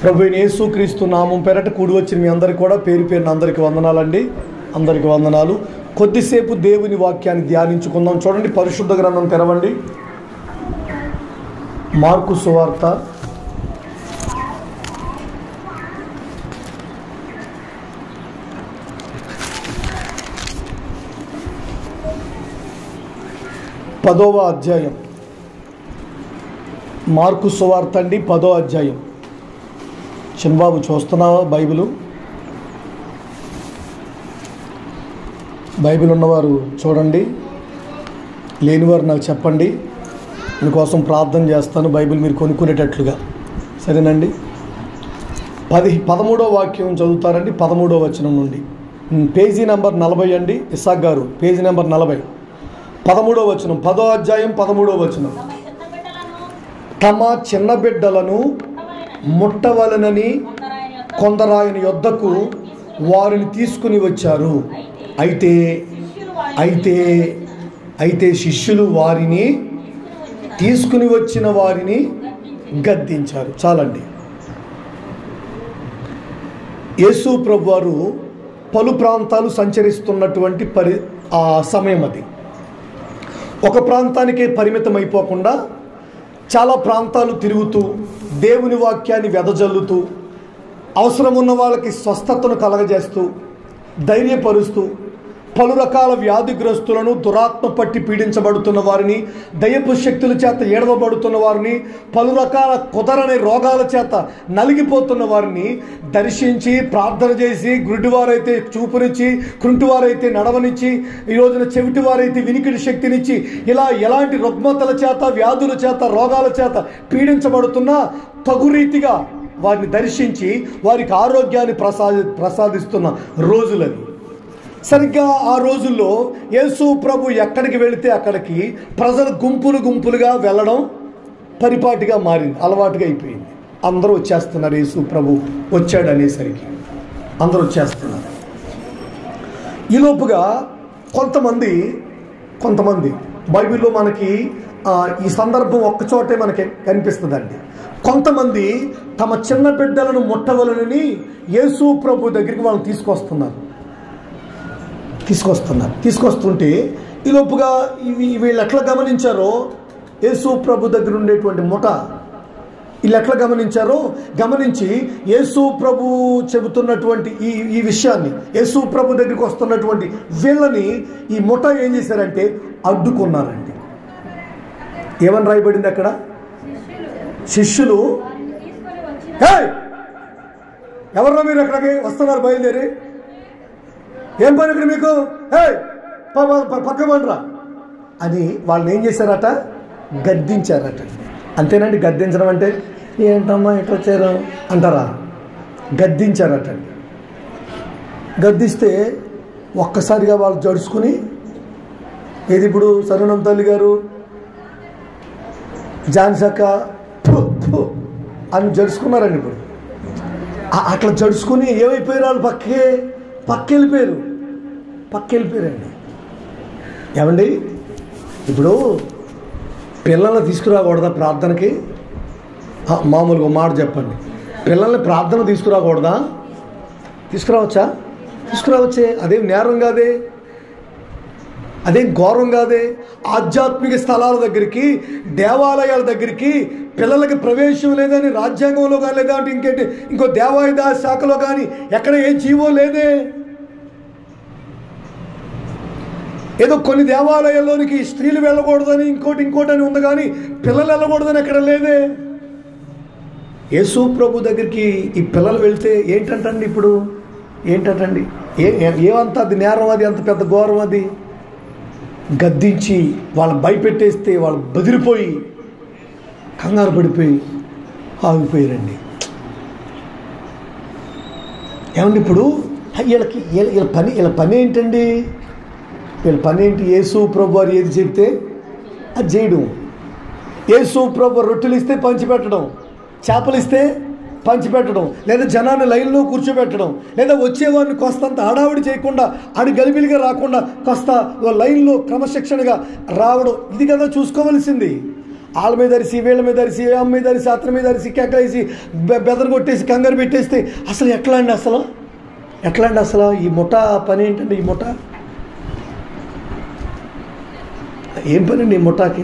ప్రభువైన యేసుక్రీస్తు నామం పేరట కూడి వచ్చిన మీ అందరికీ కూడా పేరు పేరున అందరికీ వందనాలండి. అందరికీ వందనాలు. కొద్దిసేపు దేవుని వాక్యాన్ని ధ్యానించుకుందాం. చూడండి, పరిశుద్ధ గ్రంథం తెరవండి. మార్కు సువార్త 10వ అధ్యాయం. మార్కు సువార్త అండి, 10వ అధ్యాయం. చిన్నబాబు చూస్తున్నావా బైబిల్ ఉన్నవారు చూడండి, లేనివారు నాకు చెప్పండి. మీకోసం ప్రార్థన చేస్తాను, బైబిల్ మీరు కొనుక్కునేటట్లుగా. సరేనండి. 13వ వాక్యం చదువుతారండి, 13వ వచనం నుండి. పేజీ నెంబర్ 40 అండి. ఇసాక్ గారు, పేజీ నెంబర్ 40, 13వ వచనం. 10వ అధ్యాయం 13వ వచనం. తమ చిన్న బిడ్డలను ముట్టవలనని కొందరాయన యొద్దకు వారిని తీసుకుని వచ్చారు. అయితే శిష్యులు వారిని తీసుకుని వచ్చిన వారిని గద్దించారు. చాలండి. యేసు ప్రభు వారు పలు ప్రాంతాలు సంచరిస్తున్నటువంటి ఆ సమయం అది. ఒక ప్రాంతానికే పరిమితం అయిపోకుండా చాలా ప్రాంతాలు తిరుగుతూ దేవుని వాక్యాన్ని వెదజల్లుతూ అవసరం ఉన్న వాళ్ళకి స్వస్థతను కలగజేస్తూ ధైర్యపరుస్తూ పలు రకాల వ్యాధిగ్రస్తులను, దురాత్మ పట్టి పీడించబడుతున్న వారిని, దయ్యపు శక్తుల చేత ఏడవబడుతున్న వారిని, పలు రకాల కుదరని రోగాల చేత నలిగిపోతున్న వారిని దర్శించి ప్రార్థన చేసి, గుడ్డివారైతే చూపునిచ్చి, కుంటివారైతే నడవనిచ్చి, ఈ రోజున చెవిటివారైతే వినికిడి శక్తినిచ్చి, ఇలా ఎలాంటి రుగ్మతల చేత, వ్యాధుల చేత, రోగాల చేత పీడించబడుతున్నా తగు రీతిగా వారిని దర్శించి వారికి ఆరోగ్యాన్ని ప్రసాదిస్తున్న రోజులని. సరిగ్గా ఆ రోజుల్లో యేసు ప్రభు ఎక్కడికి వెళితే అక్కడికి ప్రజలు గుంపులుగా వెళ్ళడం పరిపాటిగా మారింది, అలవాటుగా అయిపోయింది. అందరూ వచ్చేస్తున్నారు. యేసు ప్రభు వచ్చాడు అనేసరికి అందరూ వచ్చేస్తున్నారు. ఈలోపుగా కొంతమంది బైబిల్లో మనకి ఈ సందర్భం ఒక్కచోటే మనకి కనిపిస్తుందండి. కొంతమంది తమ చిన్న బిడ్డలను ముట్టవలనని యేసు ప్రభు దగ్గరికి వాళ్ళని తీసుకొస్తుంటే ఈలోపుగా వీళ్ళు ఎట్లా గమనించారో, యేసు ప్రభు దగ్గర ఉండేటువంటి ముఠ వీళ్ళు ఎట్లా గమనించి యేసు ప్రభు చెబుతున్నటువంటి ఈ విషయాన్ని, యేసు ప్రభు దగ్గరికి వస్తున్నటువంటి వీళ్ళని ఈ ముఠ ఏం చేశారంటే అడ్డుకున్నారండి. ఏమని రాయబడింది అక్కడ? శిష్యులు, ఎవరన్నా మీరు ఎక్కడికి వస్తున్నారు, బయలుదేరి, ఏం పని ఇక్కడ మీకు, పక్క పండ్రా అని వాళ్ళని ఏం చేశారట? గద్దించారట. అంతేనండి. గద్దించడం అంటే ఏంటమ్మా ఎట్లా వచ్చారు అంటారా? గద్దించారట. గద్దిస్తే ఒక్కసారిగా వాళ్ళు జడుచుకుని, ఏది ఇప్పుడు సరుణం తల్లి గారు, జాన్సక్క అని జడుచుకున్నారండి. ఇప్పుడు అట్లా జడుచుకుని ఏమైపోయారు వాళ్ళు? పక్కెళ్ళిపోయారండి. ఏమండి, ఇప్పుడు పిల్లల్ని తీసుకురాకూడదా ప్రార్థనకి? మామూలుగా మాట చెప్పండి. పిల్లల్ని ప్రార్థన తీసుకురాకూడదా? తీసుకురావచ్చే. అదేం నేరం కాదే, అదేం ఘోరం కాదే. ఆధ్యాత్మిక స్థలాల దగ్గరికి, దేవాలయాల దగ్గరికి పిల్లలకి ప్రవేశం లేదని రాజ్యాంగంలో కానీ, లేదా అంటే ఇంకో దేవాలయ శాఖలో కానీ ఎక్కడ ఏ జీవో లేదే. ఏదో కొన్ని దేవాలయాల్లోనికి స్త్రీలు వెళ్ళకూడదని ఇంకోటి అని ఉంది, కానీ పిల్లలు వెళ్ళకూడదని ఎక్కడ లేదే. యేసు ప్రభు దగ్గరికి ఈ పిల్లలు వెళ్తే ఏంటంటండి? ఇప్పుడు ఏంటంటండి? ఏమంత అది నేరం, అది అంత పెద్ద ఘోరం. అది గద్దించి వాళ్ళని భయపెట్టేస్తే వాళ్ళు బెదిరిపోయి కంగారు పడిపోయి ఆగిపోయారండి. ఏమండి, ఇప్పుడు వీళ్ళ పని ఏంటండి? వీళ్ళ పని ఏంటి? యేసు ప్రభు వారు ఏది చెప్తే అది చేయడం. యేసు ప్రభు రొట్టెలు ఇస్తే పంచిపెట్టడం, చేపలు ఇస్తే పంచిపెట్టడం, లేదా జనాన్ని లైన్లో కూర్చోబెట్టడం, లేదా వచ్చేవాడిని కొస్తంత హడావిడి చేయకుండా, గలిబిలిగా రాకుండా కాస్త లైన్లో క్రమశిక్షణగా రావడం, ఇది కదా చూసుకోవలసింది. వాళ్ళ మీద అరిసి, వీళ్ళ మీద అరిసి, అమ్మ మీద అరిసి, అతని మీద అరిసి, కేకలేసి, బెదరు కొట్టేసి, కంగారు పెట్టేస్తే అసలు ఎట్లా అండి? అసలు ఈ ముఠా పని ఏంటండి? ఈ ముఠా ఏం పని అండి? ఈ ముఠాకి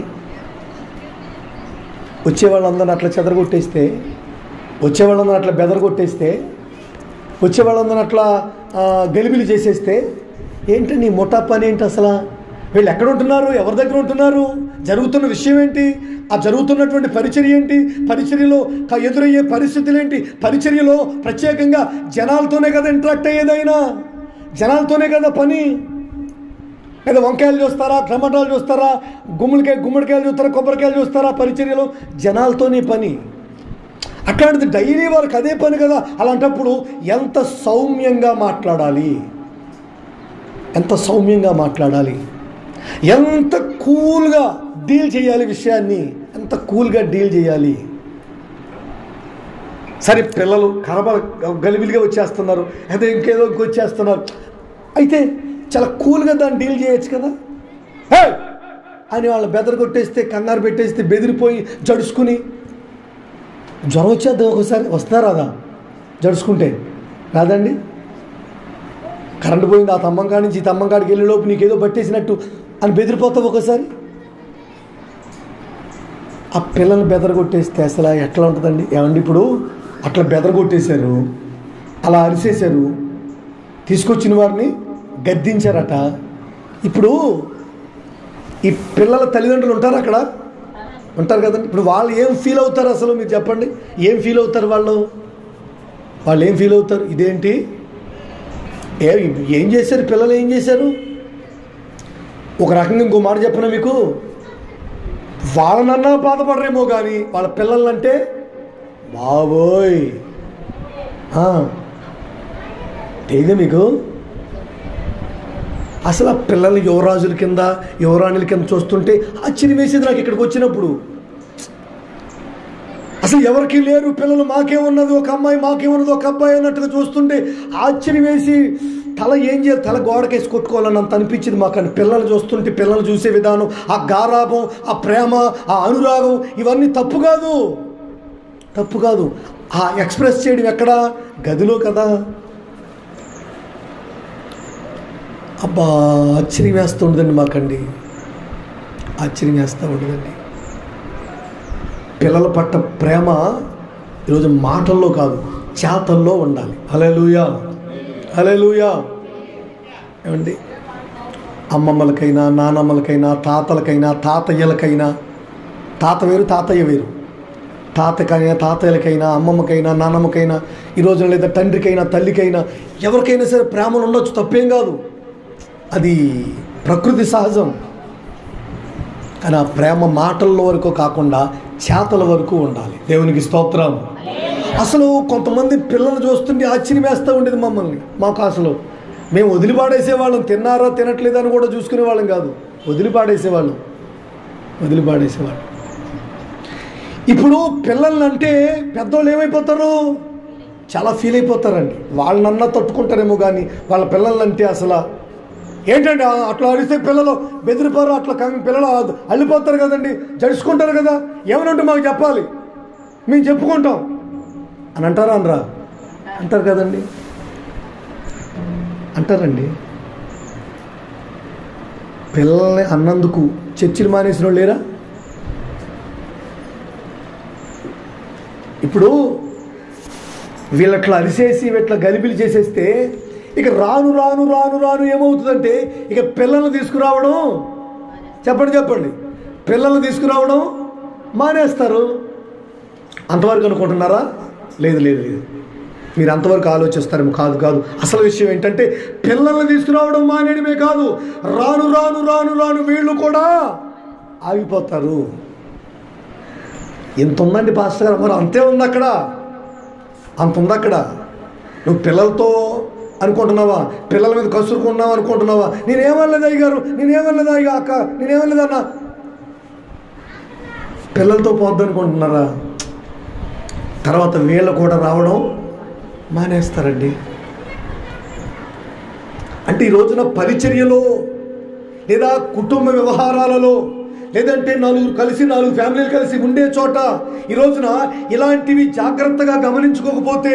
వచ్చేవాళ్ళందరినీ అట్లా చెదరగొట్టేస్తే, వచ్చేవాళ్ళందరూ అట్లా బెదరగొట్టేస్తే, వచ్చేవాళ్ళందరూ అట్లా గలిబిలి చేసేస్తే ఏంటండి ఈ ముఠా పని ఏంటి? అసలు వీళ్ళు ఎక్కడ ఉంటున్నారు? ఎవరి దగ్గర ఉంటున్నారు? జరుగుతున్న విషయం ఏంటి? ఆ జరుగుతున్నటువంటి పరిచర్య ఏంటి? పరిచర్యలో ఎదురయ్యే పరిస్థితులు ఏంటి? పరిచర్యలో ప్రత్యేకంగా జనాలతోనే కదా ఇంటరాక్ట్ అయ్యేదైనా, జనాలతోనే కదా పని. లేదా వంకాయలు చూస్తారా, టమాటాలు చూస్తారా, గుమ్మడికాయలు చూస్తారా, కొబ్బరికాయలు చూస్తారా? పరిచర్యలో జనాలతోనే పని. అట్లాంటిది డైలీ వారికి అదే పని కదా. అలాంటప్పుడు ఎంత సౌమ్యంగా మాట్లాడాలి, ఎంత సౌమ్యంగా మాట్లాడాలి, ఎంత కూల్గా డీల్ చేయాలి విషయాన్ని, ఎంత కూల్గా డీల్ చేయాలి. సరే, పిల్లలు గలిబిలిగా వచ్చేస్తున్నారు, అదే ఇంకేదో వచ్చేస్తున్నారు, అయితే చాలా కూల్గా దాన్ని డీల్ చేయొచ్చు కదా. అని వాళ్ళు బెదరు కొట్టేస్తే, కంగారు పెట్టేస్తే, బెదిరిపోయి జడుచుకుని, జ్వరం వచ్చేద్దాం ఒకసారి, వస్తారా? రాదా? జడుచుకుంటే రాదండి. కరెంటు పోయింది, ఆ తమ్మం కాడి నుంచి ఈ తమ్మం కాడికి వెళ్ళే లోపు నీకేదో పట్టేసినట్టు అని బెదిరిపోతావు ఒకసారి. ఆ పిల్లల్ని బెదరగొట్టేస్తే అసలు ఎట్లా ఉంటుందండి? ఏమండి, ఇప్పుడు అట్లా బెదరగొట్టేశారు, అలా అరిసేశారు, తీసుకొచ్చిన వారిని గద్దించారట. ఇప్పుడు ఈ పిల్లల తల్లిదండ్రులు ఉంటారు అక్కడ, ఉంటారు కదండి. ఇప్పుడు వాళ్ళు ఏం ఫీల్ అవుతారు అసలు? మీరు చెప్పండి, ఏం ఫీల్ అవుతారు వాళ్ళు ఏం ఫీల్ అవుతారు? ఇదేంటి, ఏం చేశారు పిల్లలు? ఏం చేశారు? ఒక రకంగా ఇంకో మాట చెప్పిన మీకు, వాళ్ళనన్నా బాధపడరేమో కానీ వాళ్ళ పిల్లలంటే బాబోయ్ తెలియదు మీకు. అసలు ఆ పిల్లల్ని యువరాజుల కింద, యువరాణుల కింద చూస్తుంటే ఆశ్చర్యం వేసేది నాకు. ఇక్కడికి వచ్చినప్పుడు అసలు ఎవరికి లేరు పిల్లలు, మాకేమున్నది ఒక అమ్మాయి, మాకేమున్నది ఒక అబ్బాయి అన్నట్టుగా చూస్తుంటే ఆశ్చర్యం వేసి తల ఏం చేయాలి, తల గోడకేసి కొట్టుకోవాలని అంత అనిపించింది మాకు. అని పిల్లలు చూస్తుంటే, పిల్లలు చూసే విధానం, ఆ గారాభం, ఆ ప్రేమ, ఆ అనురాగం, ఇవన్నీ తప్పు కాదు. ఆ ఎక్స్ప్రెస్ చేయడం ఎక్కడ? గదిలో కదా. అబ్బా, ఆశ్చర్యం వేస్తూ ఉండదండి మాకండి, ఆశ్చర్యం వేస్తూ ఉండదండి. పిల్లల పట్ల ప్రేమ ఈరోజు మాటల్లో కాదు, చేతల్లో ఉండాలి. హల్లెలూయా, హల్లెలూయా. ఏమండి, అమ్మమ్మలకైనా, నానమ్మలకైనా, తాతలకైనా, తాతయ్యలకైనా, తాత వేరు తాతయ్య వేరు, తాతయ్యలకైనా, అమ్మమ్మకైనా, నానమ్మకైనా, ఈ రోజున లేదా తండ్రికైనా, తల్లికైనా, ఎవరికైనా సరే ప్రేమలు ఉండొచ్చు, తప్పేం కాదు, అది ప్రకృతి సహజం. కానీ ఆ ప్రేమ మాటల వరకు కాకుండా చేతల వరకు ఉండాలి. దేవునికి స్తోత్రం. అసలు కొంతమంది పిల్లలు చూస్తుంటే ఆశ్చర్యం వేస్తూ ఉండేది మమ్మల్ని. మాకు అసలు మేము వదిలిపాడేసేవాళ్ళం, తిన్నారా తినట్లేదా అని కూడా చూసుకునే వాళ్ళం కాదు, వదిలిపాడేసేవాళ్ళం. ఇప్పుడు పిల్లల్ని పెద్దోళ్ళు ఏమైపోతారు? చాలా ఫీల్ అయిపోతారండి. వాళ్ళనన్నా తట్టుకుంటారేమో కానీ వాళ్ళ పిల్లలంటే అసలు ఏంటండి, అట్లా అరిస్తే పిల్లలు బెదిరిపోరు, అట్లా పిల్లలు అల్లిపోతారు కదండి, జడుచుకుంటారు కదా, ఏమనంటే మాకు చెప్పాలి, మేము చెప్పుకుంటాం అని అంటారా? అనరా? అంటారు కదండి, అంటారండి. పిల్లల్ని అన్నందుకు చర్చిలు మానేసిన వాళ్ళు లేరా? ఇప్పుడు వీళ్ళట్లా అరిసేసి వీళ్ళ గలిబిలి చేసేస్తే ఇక రాను ఏమవుతుందంటే ఇక పిల్లల్ని తీసుకురావడం, చెప్పండి, పిల్లల్ని తీసుకురావడం మానేస్తారు. అంతవరకు అనుకుంటున్నారా? లేదు, మీరు అంతవరకు ఆలోచిస్తారేమో. కాదు. అసలు విషయం ఏంటంటే పిల్లల్ని తీసుకురావడం మానేయడమే కాదు, రాను వీళ్ళు కూడా ఆగిపోతారు. ఎంత ఉందండి పాస్టర్ గారు? మరి అంతే ఉంది అక్కడ, అంత ఉంది అక్కడ. నువ్వు పిల్లలతో అనుకుంటున్నావా? పిల్లల మీద కసురుకున్నావు అనుకుంటున్నావా? నేనేమనలేదు అయ్యగారు, నేనేమనలేదు అయ్యా అక్క, నేనేమనలేదన్నా. పిల్లలతో పోద్దు అనుకుంటున్నారా? తర్వాత వీళ్ళు కూడా రావడం మానేస్తారండి. అంటే ఈ రోజున పరిచర్యలో లేదా కుటుంబ వ్యవహారాలలో లేదంటే నలుగురు కలిసి 4 ఫ్యామిలీలు కలిసి ఉండే చోట ఈ రోజున ఇలాంటివి జాగ్రత్తగా గమనించుకోకపోతే,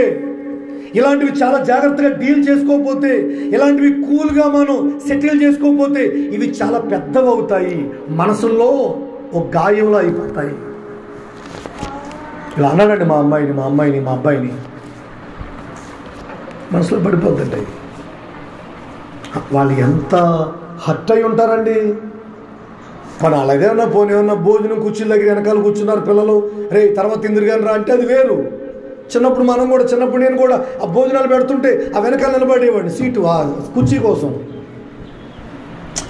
ఇలాంటివి చాలా జాగ్రత్తగా డీల్ చేసుకోకపోతే, ఇలాంటివి కూల్గా మనం సెటిల్ చేసుకోకపోతే ఇవి చాలా పెద్దవి అవుతాయి, మనసుల్లో ఒక గాయంలో అయిపోతాయి. ఇలా అన్నాడండి మా అబ్బాయిని మనసులో పడిపోద్దండి. వాళ్ళు ఎంత హర్ట్ అయి ఉంటారండి. మన అలాగేమన్నా ఏమన్నా భోజనం కుర్చీల దగ్గర వెనకాల కూర్చున్నారు పిల్లలు, రే తర్వాత తిందిరిగాని రా అంటే అది వేరు. చిన్నప్పుడు నేను కూడా ఆ భోజనాలు పెడుతుంటే ఆ వెనకాల నిలబడేవాడిని సీటు ఆ కుర్చీ కోసం.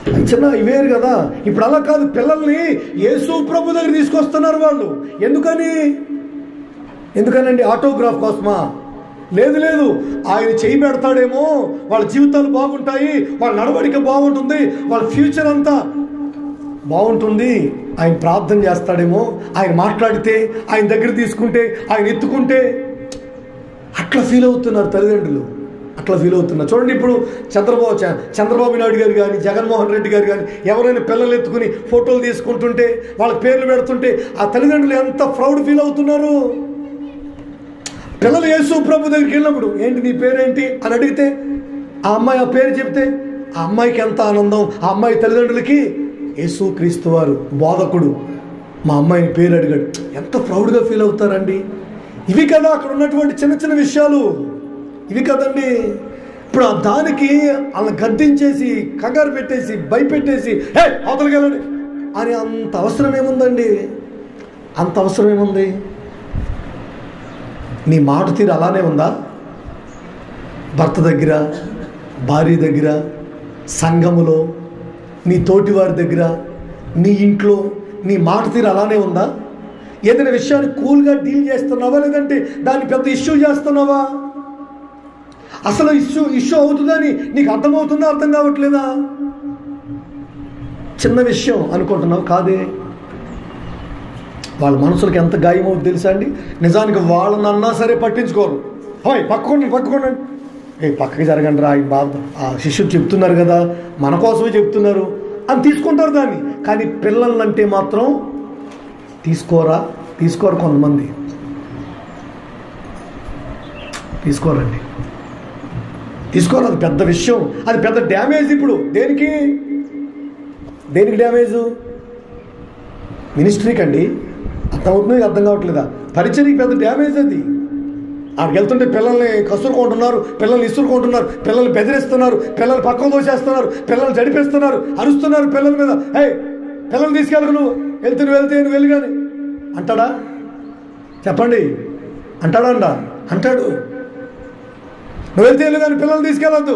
ఇవి వేరు కదా. ఇప్పుడు అలా కాదు, పిల్లల్ని యేసు ప్రభు దగ్గర తీసుకొస్తున్నారు వాళ్ళు. ఎందుకనండి? ఆటోగ్రాఫ్ కోసమా? లేదు, ఆయన చేయి పెడతాడేమో, వాళ్ళ జీవితాలు బాగుంటాయి, వాళ్ళ నడవడిక బాగుంటుంది, వాళ్ళ ఫ్యూచర్ అంతా బాగుంటుంది, ఆయన ప్రార్థన చేస్తాడేమో, ఆయన మాట్లాడితే, ఆయన దగ్గర తీసుకుంటే, ఆయన ఎత్తుకుంటే, అట్లా ఫీల్ అవుతున్నారు తల్లిదండ్రులు. చూడండి, ఇప్పుడు చంద్రబాబు నాయుడు గారు కానీ, జగన్మోహన్ రెడ్డి గారు కానీ ఎవరైనా పిల్లలు ఎత్తుకుని ఫోటోలు తీసుకుంటుంటే, వాళ్ళ పేర్లు పెడుతుంటే ఆ తల్లిదండ్రులు ఎంత ప్రౌడ్ ఫీల్ అవుతున్నారు. పిల్లలు యేసు ప్రభు దగ్గరికి వెళ్ళినప్పుడు, ఏంటి నీ పేరేంటి అని అడిగితే, ఆ అమ్మాయి ఆ పేరు చెప్తే ఆ అమ్మాయికి ఎంత ఆనందం, ఆ అమ్మాయి తల్లిదండ్రులకి యేసు క్రీస్తు వారు బోధకుడు మా అమ్మాయిని పేరు అడిగాడు, ఎంత ప్రౌడ్గా ఫీల్ అవుతారండి. ఇవి కదా అక్కడ ఉన్నటువంటి చిన్న విషయాలు, ఇవి కదండి. ఇప్పుడు దానికి అలా గద్దించేసి, కంగారు పెట్టేసి, భయపెట్టేసి, హే అవతలకి వెళ్ళండి అని అంత అవసరం ఏముంది? నీ మాట తీరు అలానే ఉందా? భర్త దగ్గర, భార్య దగ్గర, సంఘములో, నీ తోటివారి దగ్గర, నీ ఇంట్లో నీ మాట తీరు అలానే ఉందా? ఏదైనా విషయాన్ని కూల్గా డీల్ చేస్తున్నావా, లేదంటే దాన్ని పెద్ద ఇష్యూ చేస్తున్నావా? అసలు ఇష్యూ అవుతుందని నీకు అర్థమవుతుందా, అర్థం కావట్లేదా? చిన్న విషయం అనుకుంటున్నావు, కాదే. వాళ్ళ మనసులకు ఎంత గాయం అవుతుంది తెలుసా అండి. నిజానికి వాళ్ళని అన్నా సరే పట్టించుకోరు. హాయ్ పక్కకోండి, పక్కకి జరగండి రా, ఆ శిష్యులు చెప్తున్నారు కదా, మన కోసమే చెప్తున్నారు అని తీసుకుంటారు దాన్ని. కానీ పిల్లలంటే మాత్రం తీసుకోరు కొంతమంది, తీసుకోరండి. అది పెద్ద విషయం, అది పెద్ద డ్యామేజ్. ఇప్పుడు దేనికి డ్యామేజు? మినిస్ట్రీకి అండి. అర్థం కావట్లేదా? పరిచర్యకి పెద్ద డ్యామేజ్ అది. ఆడికి వెళ్తుంటే పిల్లల్ని కసురుకుంటున్నారు, పిల్లల్ని ఇసురుకుంటున్నారు, పిల్లల్ని బెదిరిస్తున్నారు, పిల్లల్ని పక్కకు దోసేస్తున్నారు, పిల్లల్ని జడిపేస్తున్నారు, అరుస్తున్నారు పిల్లల మీద. హే పిల్లల్ని తీసుకెళ్ళకు, నువ్వు వెళ్తే నువ్వు వెళ్ళి కానీ అంటాడా? చెప్పండి, అంటాడు. నువ్వు వెళ్తే వెళ్ళు కానీ పిల్లల్ని తీసుకెళ్ళొద్దు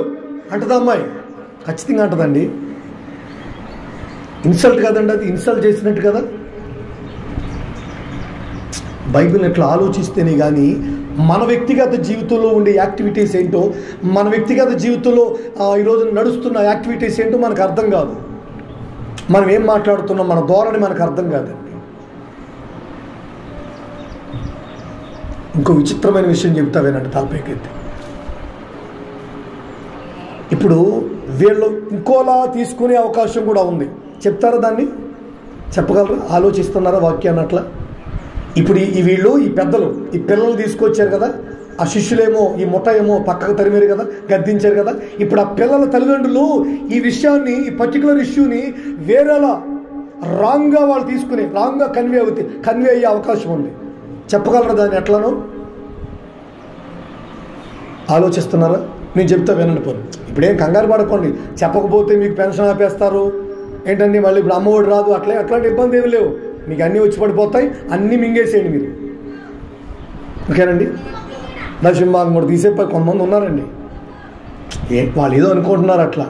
అంటదా అమ్మాయి? ఖచ్చితంగా అంటదండి. ఇన్సల్ట్ కదండి, అది ఇన్సల్ట్ చేసినట్టు కదా. బైబిల్ని ఎట్లా ఆలోచిస్తేనే కానీ మన వ్యక్తిగత జీవితంలో ఉండే యాక్టివిటీస్ ఏంటో, మన వ్యక్తిగత జీవితంలో ఈరోజు నడుస్తున్న యాక్టివిటీస్ ఏంటో మనకు అర్థం కాదు. మనం ఏం మాట్లాడుతున్నాం, మన ధోరణి మనకు అర్థం కాదండి. ఇంకో విచిత్రమైన విషయం చెప్తా వినండి, తలపైకెత్తి. ఇప్పుడు వీళ్ళు ఇంకోలా తీసుకునే అవకాశం కూడా ఉంది. చెప్తారా దాన్ని? చెప్పగలరా? ఆలోచిస్తున్నారా వాక్యాన్ని అట్లా? ఇప్పుడు ఈ పెద్దలు ఈ పిల్లలు తీసుకొచ్చారు కదా, ఆ శిష్యులేమో ఈ ముఠ ఏమో పక్కకు తరిమేరు కదా, గద్దించారు కదా. ఇప్పుడు ఆ పిల్లల తల్లిదండ్రులు ఈ విషయాన్ని, ఈ పర్టికులర్ ఇష్యూని వేరేలా రాంగ్గా వాళ్ళు తీసుకుని రాంగ్గా కన్వే అయ్యే అవకాశం ఉంది. చెప్పగలరా దాన్ని ఎట్లానో? ఆలోచిస్తున్నారా? నేను చెప్తా వినండి. పోను ఇప్పుడేం కంగారు పడకండి, చెప్పకపోతే మీకు పెన్షన్ ఆపేస్తారు ఏంటండి, మళ్ళీ ఇప్పుడు అమ్మఒడి రాదు, అట్లాంటి ఇబ్బంది ఏమి లేవు. మీకు అన్నీ వచ్చి పడిపోతాయి, అన్నీ మింగేసేయండి మీరు, ఓకేనండి. దశంభాగం కూడా తీసేపోయి కొంతమంది ఉన్నారండి. వాళ్ళు ఏదో అనుకుంటున్నారు, అట్లా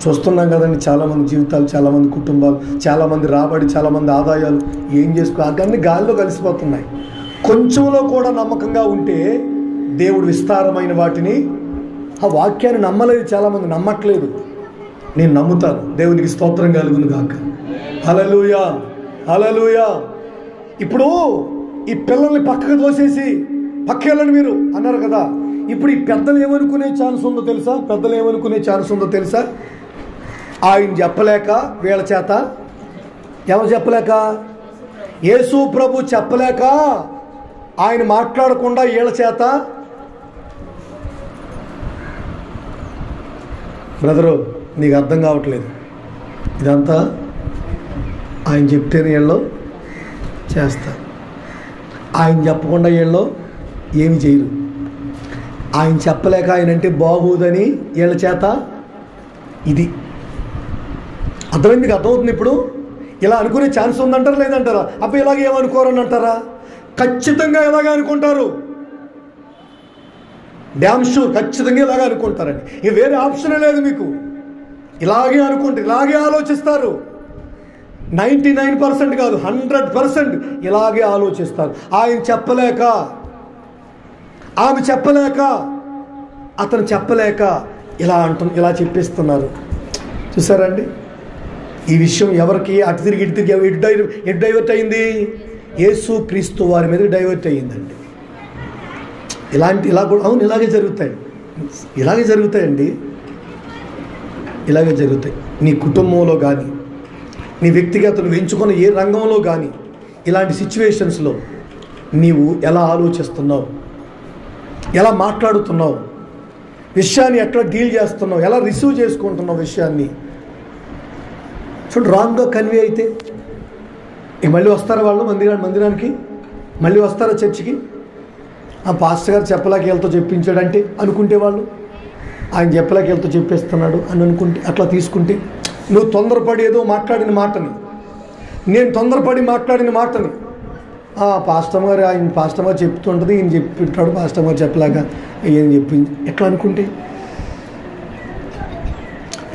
చూస్తున్నాం కదండి. చాలామంది జీవితాలు, చాలామంది కుటుంబాలు, చాలామంది రాబడి, చాలామంది ఆదాయాలు ఏం అన్నీ గాలిలో కలిసిపోతున్నాయి. కొంచెంలో కూడా నమ్మకంగా ఉంటే దేవుడు విస్తారమైన వాటిని, ఆ వాక్యాన్ని నమ్మలేదు, చాలామంది నమ్మట్లేదు. నేను నమ్ముతాను. దేవునికి స్తోత్రం కలుగును గాక. హల్లెలూయా, హల్లెలూయా. ఇప్పుడు ఈ పిల్లల్ని పక్కకు తోసేసి పక్కకి వెళ్ళండి మీరు అన్నారు కదా. ఇప్పుడు ఈ పెద్దలు ఏమనుకునే ఛాన్స్ ఉందో తెలుసా? ఆయన చెప్పలేక వీళ్ళ చేత ఎవరు చెప్పలేక? యేసు ప్రభు చెప్పలేక ఆయన మాట్లాడకుండా వీళ్ళ చేత, బ్రదరు నీకు అర్థం కావట్లేదు, ఇదంతా ఆయన చెప్తేనే వీళ్ళు చేస్తారు, ఆయన చెప్పకుండా వీళ్ళు ఏమి చేయరు. ఆయన చెప్పలేక ఆయన అంటే బాగోదని వీళ్ళ చేత, ఇది అర్థమైంది? అర్థమవుతుంది ఇప్పుడు? ఇలా అనుకునే ఛాన్స్ ఉందంటారా లేదంటారా? అప్పుడు ఇలాగే ఏమనుకోరని అంటారా? ఖచ్చితంగా ఇలాగే అనుకుంటారు. డ్యామ్ షూర్ ఖచ్చితంగా ఇలాగే అనుకుంటారండి. ఇక వేరే ఆప్షనే లేదు మీకు. ఇలాగే అనుకుంటే ఇలాగే ఆలోచిస్తారు. 99% కాదు 100% ఇలాగే ఆలోచిస్తారు. ఆయన చెప్పలేక, ఆమె చెప్పలేక, అతను చెప్పలేక ఇలా చెప్పేస్తున్నారు. చూసారండి? ఈ విషయం ఎవరికి అటు తిరిగి ఇటు తిరిగి ఎటు డైవర్ట్ అయింది? యేసు క్రీస్తు వారి మీద డైవర్ట్ అయ్యిందండి. ఇలా కూడా అవును, ఇలాగే జరుగుతాయండి. ఇలాగే జరుగుతాయి. నీ కుటుంబంలో కానీ, నీ వ్యక్తిగతను ఎంచుకున్న ఏ రంగంలో కానీ ఇలాంటి సిచ్యువేషన్స్లో నీవు ఎలా ఆలోచిస్తున్నావు, ఎలా మాట్లాడుతున్నావు, విషయాన్ని ఎట్లా డీల్ చేస్తున్నావు, ఎలా రిసీవ్ చేసుకుంటున్నావు విషయాన్ని చూడు. రాంగ్గా కన్వే అయితే ఇక మళ్ళీ వస్తారా వాళ్ళు మందిరానికి? మళ్ళీ వస్తారా చర్చికి? ఆ పాస్టర్ గారు చెప్పలేక వీళ్ళతో చెప్పించాడంటే అనుకుంటే వాళ్ళు, ఆయన చెప్పలేక వీళ్ళతో చెప్పేస్తున్నాడు అని అనుకుంటే, అట్లా తీసుకుంటే, నువ్వు తొందరపడి ఏదో మాట్లాడిన మాటని, నేను తొందరపడి మాట్లాడిన మాటని పాస్టర్ గారు చెప్తుంటుంది, ఈయన చెప్తుంటాడు, పాస్టర్ గారు చెప్పలేక ఏం చెప్పింది, ఎట్లా అనుకుంటే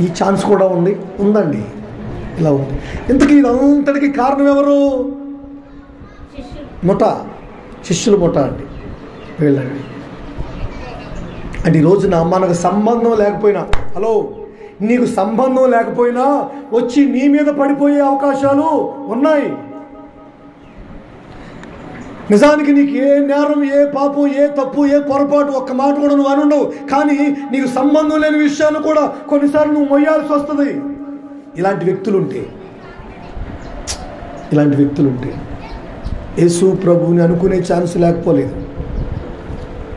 ఈ ఛాన్స్ కూడా ఉందండి. ఇలా ఉంది. ఇంతకీ ఇదంతటికి కారణం ఎవరు? శిష్యుల ముఠ అండి, వీళ్ళండి. అంటే ఈ రోజున మనకు సంబంధం లేకపోయినా, హలో, నీకు సంబంధం లేకపోయినా వచ్చి నీ మీద పడిపోయే అవకాశాలు ఉన్నాయి. నిజానికి నీకు ఏ నేరం, ఏ పాపం, ఏ తప్పు, ఏ పొరపాటు ఒక్క మాట కూడా నువ్వు అనుండవు. కానీ నీకు సంబంధం లేని విషయాన్ని కూడా కొన్నిసార్లు నువ్వు మొయ్యాల్సి వస్తుంది. ఇలాంటి వ్యక్తులుంటే యేసు ప్రభువుని అనుకునే ఛాన్స్ లేకపోలేదు.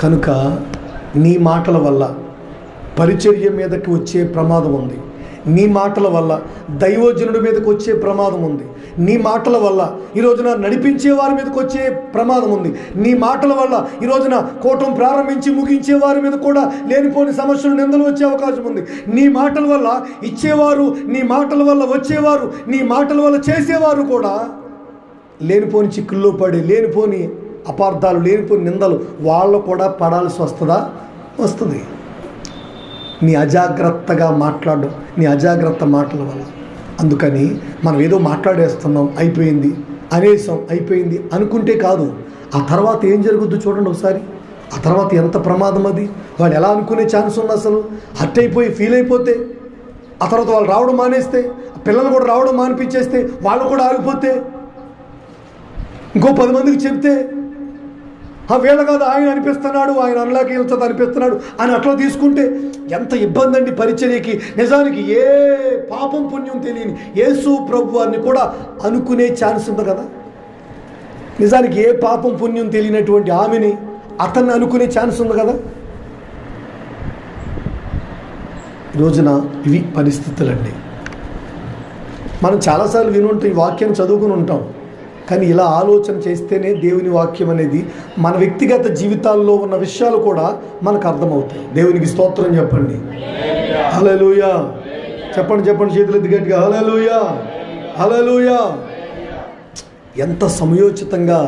కనుక నీ మాటల వల్ల పరిచర్య మీదకి వచ్చే ప్రమాదం ఉంది. నీ మాటల వల్ల దైవజనుడి మీదకి వచ్చే ప్రమాదం ఉంది. నీ మాటల వల్ల ఈ రోజున నడిపించే వారి మీదకి వచ్చే ప్రమాదం ఉంది. నీ మాటల వల్ల ఈ రోజున కూటం ప్రారంభించి ముగించే వారి మీద కూడా లేనిపోని సమస్యలు, నిందలు వచ్చే అవకాశం ఉంది. నీ మాటల వల్ల ఇచ్చేవారు, నీ మాటల వల్ల వచ్చేవారు, నీ మాటల వల్ల చేసేవారు కూడా లేనిపోని చిక్కుల్లో పడి, లేనిపోని అపార్థాలు, లేనిపోని నిందలు వాళ్ళు కూడా పడాల్సి వస్తుంది. నీ అజాగ్రత్తగా మాట్లాడడం, నీ అజాగ్రత్త మాటల వల్ల. అందుకని మనం ఏదో మాట్లాడేస్తున్నాం, అయిపోయింది అనుకుంటే కాదు. ఆ తర్వాత ఏం జరుగుద్దో చూడండి ఒకసారి. ఆ తర్వాత ఎంత ప్రమాదం అది. వాళ్ళు ఎలా అనుకునే ఛాన్స్ ఉంది అసలు. హర్ట్ అయిపోయి ఫీల్ అయిపోతే, ఆ తర్వాత వాళ్ళు రావడం మానేస్తే, పిల్లలు కూడా రావడం మానిపించేస్తే, వాళ్ళు కూడా ఆగిపోతే, ఇంకో 10 మందికి చెప్తే వీళ్ళ కాదు ఆయన అనిపిస్తున్నాడు, ఆయన అనలేక వీళ్ళతో అనిపిస్తున్నాడు అని అట్లా తీసుకుంటే ఎంత ఇబ్బంది అండి పరిచర్యకి. నిజానికి ఏ పాపం పుణ్యం తెలియని యేసు ప్రభు వారిని కూడా అనుకునే ఛాన్స్ ఉంది కదా. నిజానికి ఏ పాపం పుణ్యం తెలియనటువంటి ఆమెని అతన్ని అనుకునే ఛాన్స్ ఉంది కదా. రోజున ఇవి పరిస్థితులండి. మనం చాలాసార్లు వినుంటాం, ఈ వాక్యాన్ని చదువుకుని ఉంటాం. కానీ ఇలా ఆలోచన చేస్తేనే దేవుని వాక్యం అనేది మన వ్యక్తిగత జీవితాల్లో ఉన్న విషయాలు కూడా మనకు అర్థమవుతాయి. దేవునికి స్తోత్రం చెప్పండి. హల్లెలూయా చెప్పండి, చేతులు ఎత్తి గట్టిగా హల్లెలూయా, హల్లెలూయా. ఎంత సమయోచితంగా,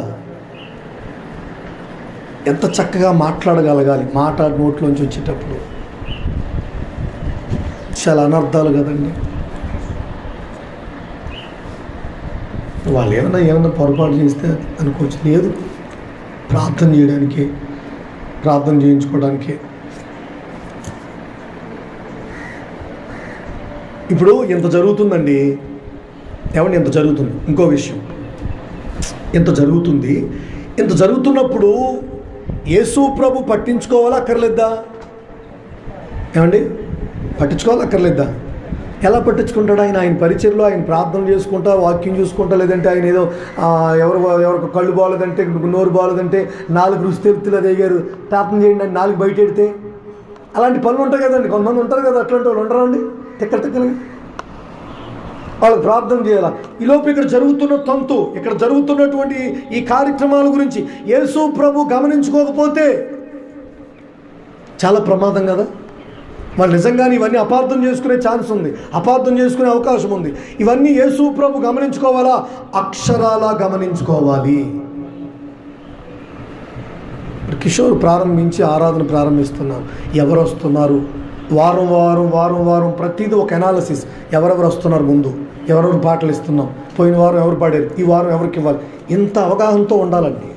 ఎంత చక్కగా మాట్లాడగలగాలి. మాట నోట్లోంచి వచ్చేటప్పుడు చాలా అనర్థాలు కదండి. వాళ్ళు ఏమన్నా పొరపాటు చేస్తే అనుకోవచ్చు. లేదు, ప్రార్థన చేయించుకోవడానికి. ఇప్పుడు ఎంత జరుగుతుందండి, ఏమండి, ఎంత జరుగుతుంది. ఇంకో విషయం, ఎంత జరుగుతున్నప్పుడు యేసు ప్రభు పట్టించుకోవాలా అక్కర్లేదా? ఏమండి, పట్టించుకోవాలా అక్కర్లేదా? ఎలా పట్టించుకుంటాడు ఆయన? ఆయన పరిచయలో ఆయన ప్రార్థన చేసుకుంటా, వాక్యం చూసుకుంటా, లేదంటే ఆయన ఏదో ఎవరికి కళ్ళు బాగలేదంటే, నోరు బాగలేదంటే 4 రుచి తెలుతులు అది అయ్యారు ప్రార్థన చేయండి అని 4 బయట ఎడితే అలాంటి పనులు ఉంటాయి కదండి. కొంతమంది ఉంటారు కదా, అట్లాంటి వాళ్ళు ఉండరండి. తిక్కలుగా వాళ్ళకి ప్రార్థన చేయాలి. ఈలోపు ఇక్కడ జరుగుతున్న తంతు, ఇక్కడ జరుగుతున్నటువంటి ఈ కార్యక్రమాల గురించి యేసు ప్రభు గమనించుకోకపోతే చాలా ప్రమాదం కదా. వాళ్ళు నిజంగానే ఇవన్నీ అపార్థం చేసుకునే ఛాన్స్ ఉంది, అపార్థం చేసుకునే అవకాశం ఉంది. ఇవన్నీ యేసు ప్రభు గమనించుకోవాలా? అక్షరాలా గమనించుకోవాలి. కిషోర్ ప్రారంభించి ఆరాధన ప్రారంభిస్తున్నాం. ఎవరు వస్తున్నారు? వారం వారం వారం వారం ప్రతిదీ ఒక ఎనాలిసిస్. ఎవరెవరు వస్తున్నారు, ముందు ఎవరెవరు పాటలు ఇస్తున్నాం, పోయిన వారం ఎవరు పాడారు, ఈ వారం ఎవరికి ఇవ్వాలి, ఇంత అవగాహనతో ఉండాలండి.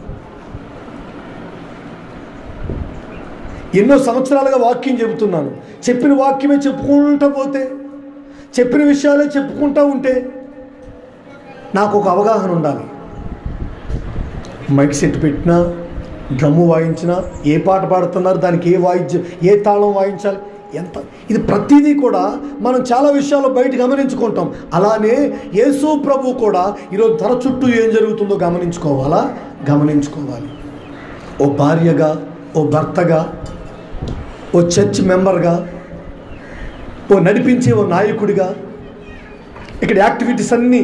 ఎన్నో సంవత్సరాలుగా వాక్యం చెబుతున్నాను. చెప్పిన వాక్యమే చెప్పుకుంటూ పోతే, చెప్పిన విషయాలే చెప్పుకుంటూ ఉంటే నాకు ఒక అవగాహన ఉండాలి. మైక్ సెట్ పెట్టినా, డ్రమ్ము వాయించినా, ఏ పాట పాడుతున్నారు, దానికి ఏ తాళం వాయించాలి, ఎంత, ఇది ప్రతిదీ కూడా మనం చాలా విషయాలు బయట గమనించుకుంటాం. అలానే యేసు ప్రభు కూడా ఈరోజు తన చుట్టూ ఏం జరుగుతుందో గమనించుకోవాలి. ఓ భార్యగా, ఓ భర్తగా, ఓ చర్చ్ మెంబర్గా, ఓ నడిపించే ఓ నాయకుడిగా ఇక్కడ యాక్టివిటీస్ అన్నీ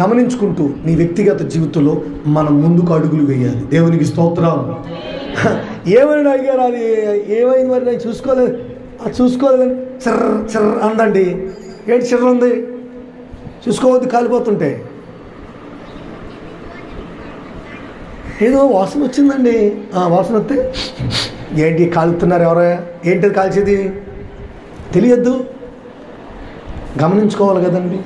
గమనించుకుంటూ నీ వ్యక్తిగత జీవితంలో మనం ముందుకు అడుగులు వేయాలి. దేవునికి స్తోత్రం. ఏమైనా అడిగారు, అది ఏమైంది మరి నేను చూసుకోలేదని చిర్ర అందండి. ఏంటి చిర్ర ఉంది? చూసుకోవద్దు, కాలిపోతుంటే. ఏదో వాసన వచ్చిందండి. వాసన వస్తే ఏంటి కాలుతున్నారు, ఎవరో ఏంటి కాల్చేది తెలియద్దు. గమనించుకోవాలి కదండి.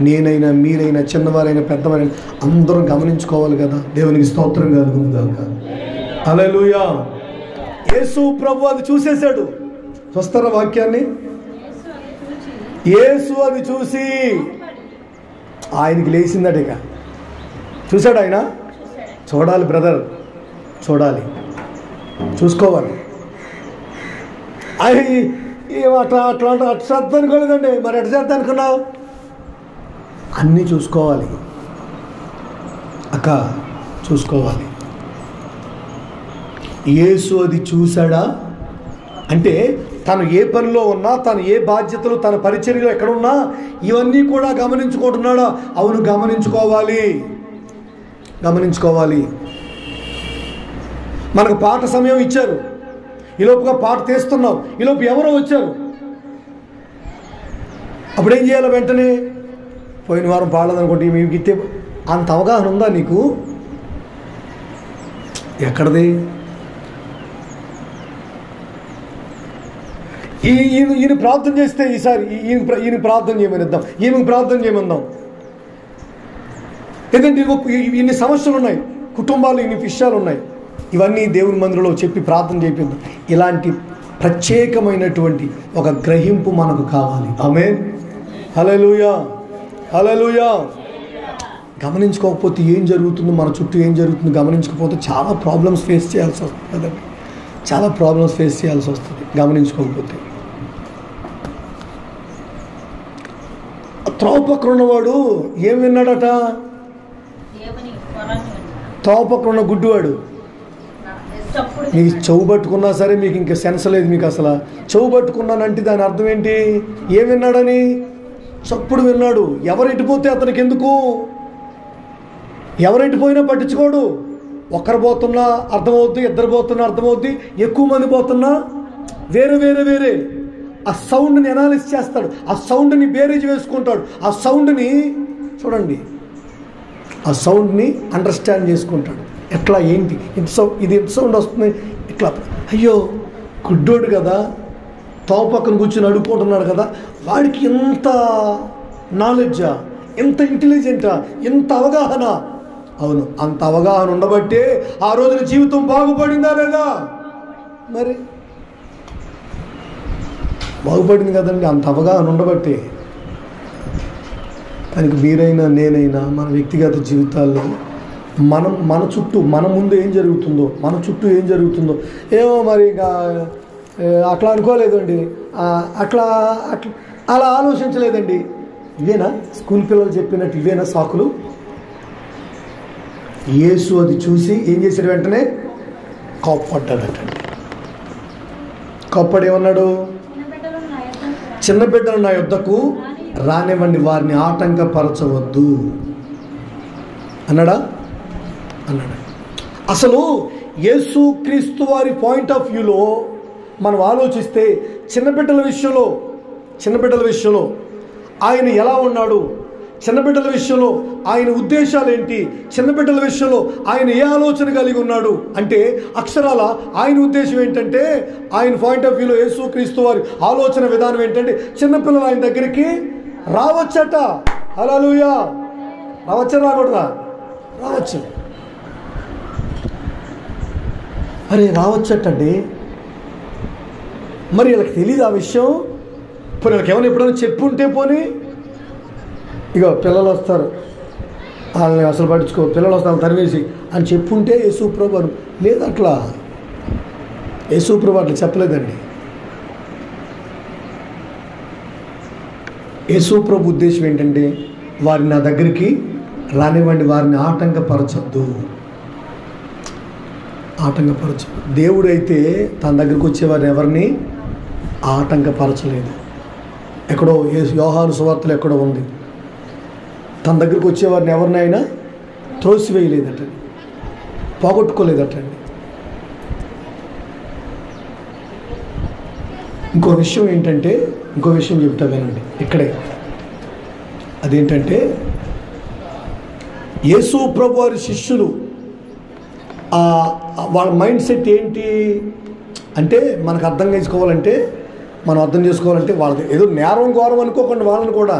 నేనైనా, మీరైనా, చిన్నవారైనా, పెద్దవారైనా అందరం గమనించుకోవాలి కదా. దేవునికి స్తోత్రం కలుగుతుంది కనుక. హల్లెలూయా. యేసు ప్రభు అది చూసేశాడు. చూస్తారా వాక్యాన్ని? యేసు అది చూసి ఆయనకి లేచిందట. ఇక చూశాడు ఆయన. చూడాలి బ్రదర్, చూడాలి, చూసుకోవాలి. అట్లా శ్రద్ధ అనుకోలేదండి. మరి ఎట్లా శ్రద్ధ అనుకున్నావు? అన్నీ చూసుకోవాలి అక్క, చూసుకోవాలి. యేసు అది చూశాడా అంటే తను ఏ పనిలో ఉన్నా, తను ఏ బాధ్యతలు, తన పరిచర్యలో ఎక్కడున్నా ఇవన్నీ కూడా గమనించుకుంటున్నాడా? అవును, గమనించుకోవాలి. మనకు పాట సమయం ఇచ్చారు, ఈలోపుగా పాట తీస్తున్నాం, ఈలోపు ఎవరో వచ్చారు. అప్పుడేం చేయాలి? వెంటనే పోయిన వారం పాడదనుకోండి, మీకు ఇట్టే అంత అవగాహన ఉందా నీకు? ఎక్కడది? ఈయన ప్రార్థన చేస్తే ఈసారి ఈయన ప్రార్థన చేయమనిద్దాం, ఈమెకు ప్రార్థన చేయమందాం. ఎందుకంటే ఇన్ని సమస్యలు ఉన్నాయి, కుటుంబాలు ఇన్ని విషయాలు ఉన్నాయి. ఇవన్నీ దేవుని మందిరంలో చెప్పి ప్రార్థన చేపిద్దాం. ఇలాంటి ప్రత్యేకమైనటువంటి ఒక గ్రహింపు మనకు కావాలి. ఆమేన్. హల్లెలూయా. గమనించుకోకపోతే ఏం జరుగుతుందో, మన చుట్టూ ఏం జరుగుతుందో గమనించకపోతే చాలా ప్రాబ్లమ్స్ ఫేస్ చేయాల్సి వస్తుంది కదండి. గమనించుకోకపోతే. త్రోవ పక్కన ఉన్నవాడు ఏం విన్నాడట? త్రోవ పక్కన ఉన్న గుడ్డివాడు. మీకు చెవు పట్టుకున్నా సరే మీకు ఇంకా సెన్స్ లేదు. మీకు అసలు చెవు పట్టుకున్నానంటే దాని అర్థం ఏంటి? ఏం విన్నాడని? చప్పుడు విన్నాడు. ఎవరెట్టిపోతే అతనికి ఎందుకు? ఎవరెట్టిపోయినా పట్టించుకోడు. ఒక్కరు పోతున్నా అర్థమవుద్ది, ఇద్దరు పోతున్నా అర్థమవుద్ది, ఎక్కువ మంది పోతున్నా వేరే ఆ సౌండ్ని అనాలిసిస్ చేస్తాడు, ఆ సౌండ్ని బేరేజ్ వేసుకుంటాడు, ఆ సౌండ్ని చూడండి, ఆ సౌండ్ని అండర్స్టాండ్ చేసుకుంటాడు. ఎట్లా, ఏంటి, ఇది ఎంత సౌండ్ వస్తుంది, ఇట్లా. అయ్యో గుడ్డోడు కదా, తావు పక్కన కూర్చొని అడుక్కుంటున్నాడు కదా, వాడికి ఎంత నాలెడ్జా, ఎంత ఇంటెలిజెంటా, ఎంత అవగాహన. అవును, అంత అవగాహన ఉండబట్టే ఆ రోజున జీవితం బాగుపడిందా లేదా? మరి బాగుపడింది కదండి, అంత అవగాహన ఉండబట్టే. దానికి మీరైనా నేనైనా మన వ్యక్తిగత జీవితాల్లో మన చుట్టూ, మన ముందు ఏం జరుగుతుందో, మన చుట్టూ ఏం జరుగుతుందో ఏమో మరి అట్లా అనుకోలేదండి. అట్లా అలా ఆలోచించలేదండి. ఇవేనా స్కూల్ పిల్లలు చెప్పినట్టు ఇవేనా సాకులు? యేసు అది చూసి ఏం చేశాడు? వెంటనే కోప్పడ్డాడటండి. కోప్పడేమన్నాడు? చిన్న బిడ్డలు నా యొద్దకు రానివ్వండి, వారిని ఆటంకపరచవద్దు అన్నాడా? అన్నాడు. అసలు యేసుక్రీస్తు వారి పాయింట్ ఆఫ్ వ్యూలో మనం ఆలోచిస్తే చిన్నబిడ్డల విషయంలో ఆయన ఎలా ఉన్నాడు, చిన్నబిడ్డల విషయంలో ఆయన ఉద్దేశాలు ఏంటి, చిన్నబిడ్డల విషయంలో ఆయన ఏ ఆలోచన కలిగి ఉన్నాడు అంటే అక్షరాల ఆయన ఉద్దేశం ఏంటంటే, ఆయన పాయింట్ ఆఫ్ వ్యూలో యేసుక్రీస్తు వారి ఆలోచన విధానం ఏంటంటే చిన్నపిల్లలు ఆయన దగ్గరికి రావచ్చట. హల్లెలూయా! రావచ్చా రాకూడదా? రావచ్చు. అరే రావచ్చటండి. మరి వీళ్ళకి తెలియదు ఆ విషయం. పోనీ వీళ్ళకి ఏమైనా ఎప్పుడైనా చెప్పుంటే పోనీ, ఇగో పిల్లలు వస్తారు వాళ్ళని అసలు పట్టించుకో, పిల్లలు వస్తారు తరివేసి అని చెప్పుంటే యేసుప్రభు లేదు. అట్లా యేసుప్రభు అట్లా చెప్పలేదండి. యేసుప్రభు ఉద్దేశం ఏంటంటే వారిని నా దగ్గరికి రానివ్వండి, వారిని ఆటంకపరచద్దు. దేవుడు అయితే తన దగ్గరికి వచ్చేవారిని ఎవరిని ఆటంకపరచలేదు. ఎక్కడో యోహాను సువార్తలో ఎక్కడో ఉంది, తన దగ్గరికి వచ్చేవారిని ఎవరినైనా త్రోసివేయలేదటండి, పోగొట్టుకోలేదటండి. ఇంకో విషయం చెప్తా వినండి ఇక్కడే. అదేంటంటే యేసు ప్రభు వారి శిష్యులు వాళ్ళ మైండ్ సెట్ ఏంటి అంటే మనం అర్థం చేసుకోవాలంటే వాళ్ళది ఏదో నేరం ఘోరం అనుకోకుండా వాళ్ళని కూడా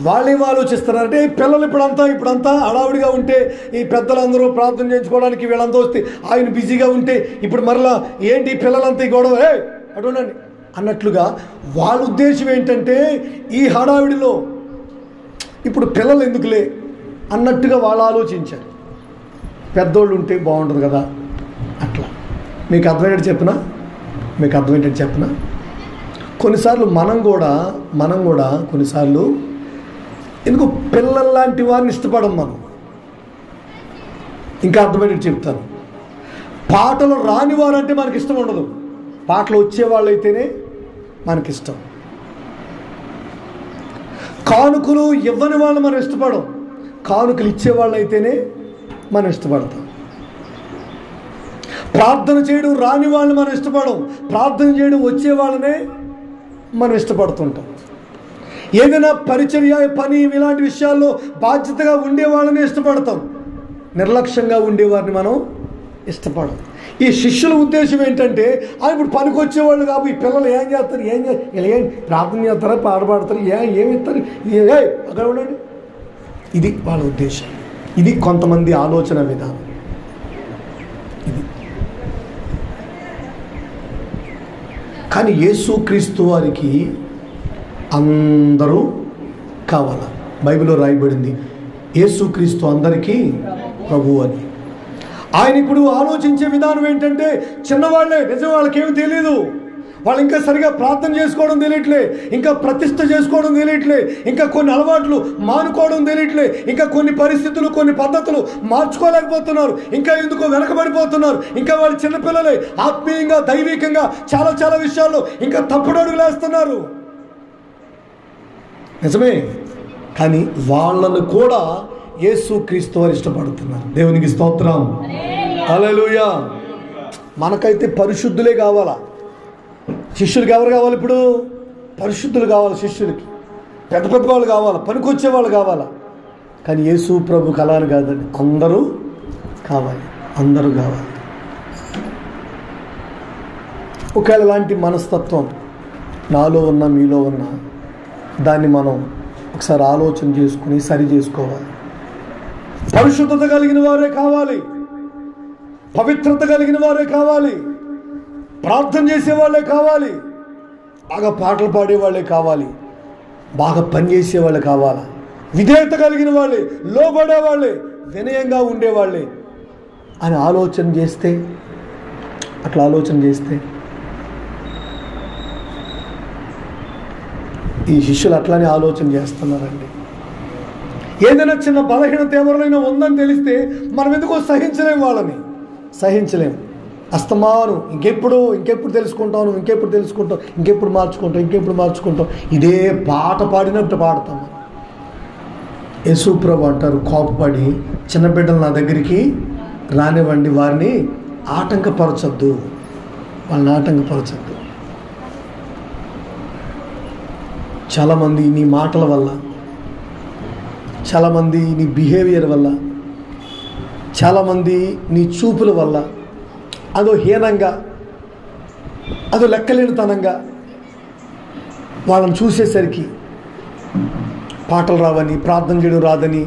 వాళ్ళేం ఆలోచిస్తున్నారంటే పిల్లలు ఇప్పుడంతా హడావుడిగా ఉంటే ఈ పెద్దలందరూ ప్రార్థన చేయించుకోవడానికి వీళ్ళంతా వస్తే ఆయన బిజీగా ఉంటే ఇప్పుడు మరలా ఏంటి పిల్లలంతా ఈ గొడవ అటుండండి అన్నట్లుగా వాళ్ళ ఉద్దేశం ఏంటంటే ఈ హడావిడిలో ఇప్పుడు పిల్లలు ఎందుకులే అన్నట్టుగా వాళ్ళు ఆలోచించారు. పెద్దోళ్ళు ఉంటే బాగుంటుంది కదా అట్లా. మీకు అర్థమయ్యేది చెప్పనా? కొన్నిసార్లు మనం కూడా కొన్నిసార్లు ఎందుకు పిల్లల్లాంటి వారిని ఇష్టపడం మనం. ఇంకా అర్థమయ్యేది చెప్తాను. పాటలు రాని వారంటే మనకి ఇష్టం ఉండదు, పాటలు వచ్చేవాళ్ళు అయితేనే మనకిష్టం. కానుకలు ఇవ్వని వాళ్ళు మనం ఇష్టపడం, కానుకలు ఇచ్చేవాళ్ళు అయితేనే మనం ఇష్టపడతాం. ప్రార్థన చేయడం రాని వాళ్ళని మనం ఇష్టపడం, ప్రార్థన చేయడం వచ్చే వాళ్ళనే మనం ఇష్టపడుతుంటాం. ఏదైనా పరిచర్య పని ఇలాంటి విషయాల్లో బాధ్యతగా ఉండే వాళ్ళని ఇష్టపడతాం, నిర్లక్ష్యంగా ఉండేవారిని మనం ఇష్టపడం. ఈ శిష్యుల ఉద్దేశం ఏంటంటే ఇప్పుడు పనికి వచ్చేవాళ్ళు కాబట్టి ఈ పిల్లలు ఏం చేస్తారు, ఏం ప్రార్థన చేస్తారా, పాట పాడతారు, ఏమి ఇస్తారు, అక్కడ ఉండండి. ఇది వాళ్ళ ఉద్దేశం. ఇది కొంతమంది ఆలోచన విధానం. ఇది కానీ యేసుక్రీస్తు వారికి అందరూ కావాలా. బైబిల్లో రాయబడింది యేసుక్రీస్తు అందరికీ ప్రభువు అని. ఆయన ఇప్పుడు ఆలోచించే విధానం ఏంటంటే చిన్నవాళ్లే, నిజం వాళ్ళకేమీ తెలియదు, వాళ్ళు ఇంకా సరిగా ప్రార్థన చేసుకోవడం తెలియట్లే, ఇంకా ప్రతిష్ఠ చేసుకోవడం తెలియట్లే, ఇంకా కొన్ని అలవాట్లు మానుకోవడం తెలియట్లే, ఇంకా కొన్ని పరిస్థితులు కొన్ని పద్ధతులు మార్చుకోలేకపోతున్నారు, ఇంకా ఎందుకో వెనకబడిపోతున్నారు. ఇంకా వాళ్ళు చిన్నపిల్లలే, ఆత్మీయంగా దైవికంగా చాలా చాలా విషయాల్లో ఇంకా తప్పుడు అడుగులు వేస్తున్నారు. నిజమే, కానీ వాళ్ళను కూడా యేసుక్రీస్తు వారు ఇష్టపడుతున్నారు. దేవునికి స్తోత్రం, హల్లెలూయా. మనకైతే పరిశుద్ధులే కావాలా. శిష్యులకి ఎవరు కావాలి? ఇప్పుడు పరిశుద్ధులు కావాలి. శిష్యులకి పెద్ద పెద్ద వాళ్ళు కావాలా, పనికొచ్చే వాళ్ళు కావాలా. కానీ యేసు ప్రభు కళని కాదండి, అందరూ కావాలి. ఒకవేళ ఇలాంటి మనస్తత్వం నాలో ఉన్న మీలో ఉన్న దాన్ని మనం ఒకసారి ఆలోచన చేసుకుని సరి చేసుకోవాలి. పరిశుద్ధత కలిగిన వారే కావాలి, పవిత్రత కలిగిన వారే కావాలి, ప్రార్థన చేసేవాళ్ళే కావాలి, బాగా పాటలు పాడేవాళ్ళే కావాలి, బాగా పనిచేసేవాళ్ళే కావాలి, విధేయత కలిగిన వాళ్ళే, లోబడేవాళ్ళే, వినయంగా ఉండేవాళ్ళే అని అట్లా ఆలోచన చేస్తే ఈ శిష్యులు అట్లానే ఆలోచన చేస్తున్నారండి. ఏదైనా చిన్న బలహీనత ఎవరినైనా ఉందని తెలిస్తే మనం ఎందుకో సహించలేము, సహించలేము. అస్తమాను ఇంకెప్పుడు తెలుసుకుంటాను, ఇంకెప్పుడు మార్చుకుంటాం ఇదే పాట పాడినట్టు పాడతాం. యేసు ప్రభు అంటారు, కోపపడి చిన్న బిడ్డలు నా దగ్గరికి రానివ్వండి, వారిని ఆటంకపరచొద్దు. చాలామంది నీ మాటల వల్ల, చాలామంది నీ బిహేవియర్ వల్ల, చాలామంది నీ చూపుల వల్ల అదో హీనంగా, అదో లెక్కలేనితనంగా వాళ్ళని చూసేసరికి పాటలు రావని, ప్రార్థన చేయడం రాదని,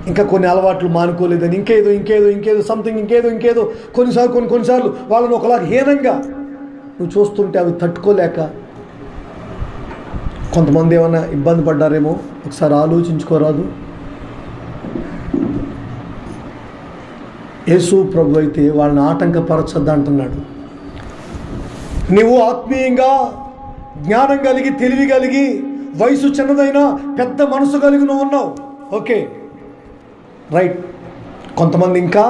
ఇంకా కొన్ని అలవాట్లు మానుకోలేదని, ఇంకేదో సంథింగ్ ఇంకేదో కొన్నిసార్లు వాళ్ళని ఒకలా హీనంగా నువ్వు చూస్తుంటే అవి తట్టుకోలేక కొంతమంది ఏమైనా ఇబ్బంది పడ్డారేమో ఒకసారి ఆలోచించుకోరాదు. యేసు ప్రభు అయితే వాళ్ళని ఆటంకపరచొద్దు అంటున్నాడు. నువ్వు ఆత్మీయంగా జ్ఞానం కలిగి, తెలివి కలిగి, వయసు చిన్నదైనా పెద్ద మనసు కలిగి నువ్వు ఉన్నావు, ఓకే రైట్. కొంతమంది ఇంకా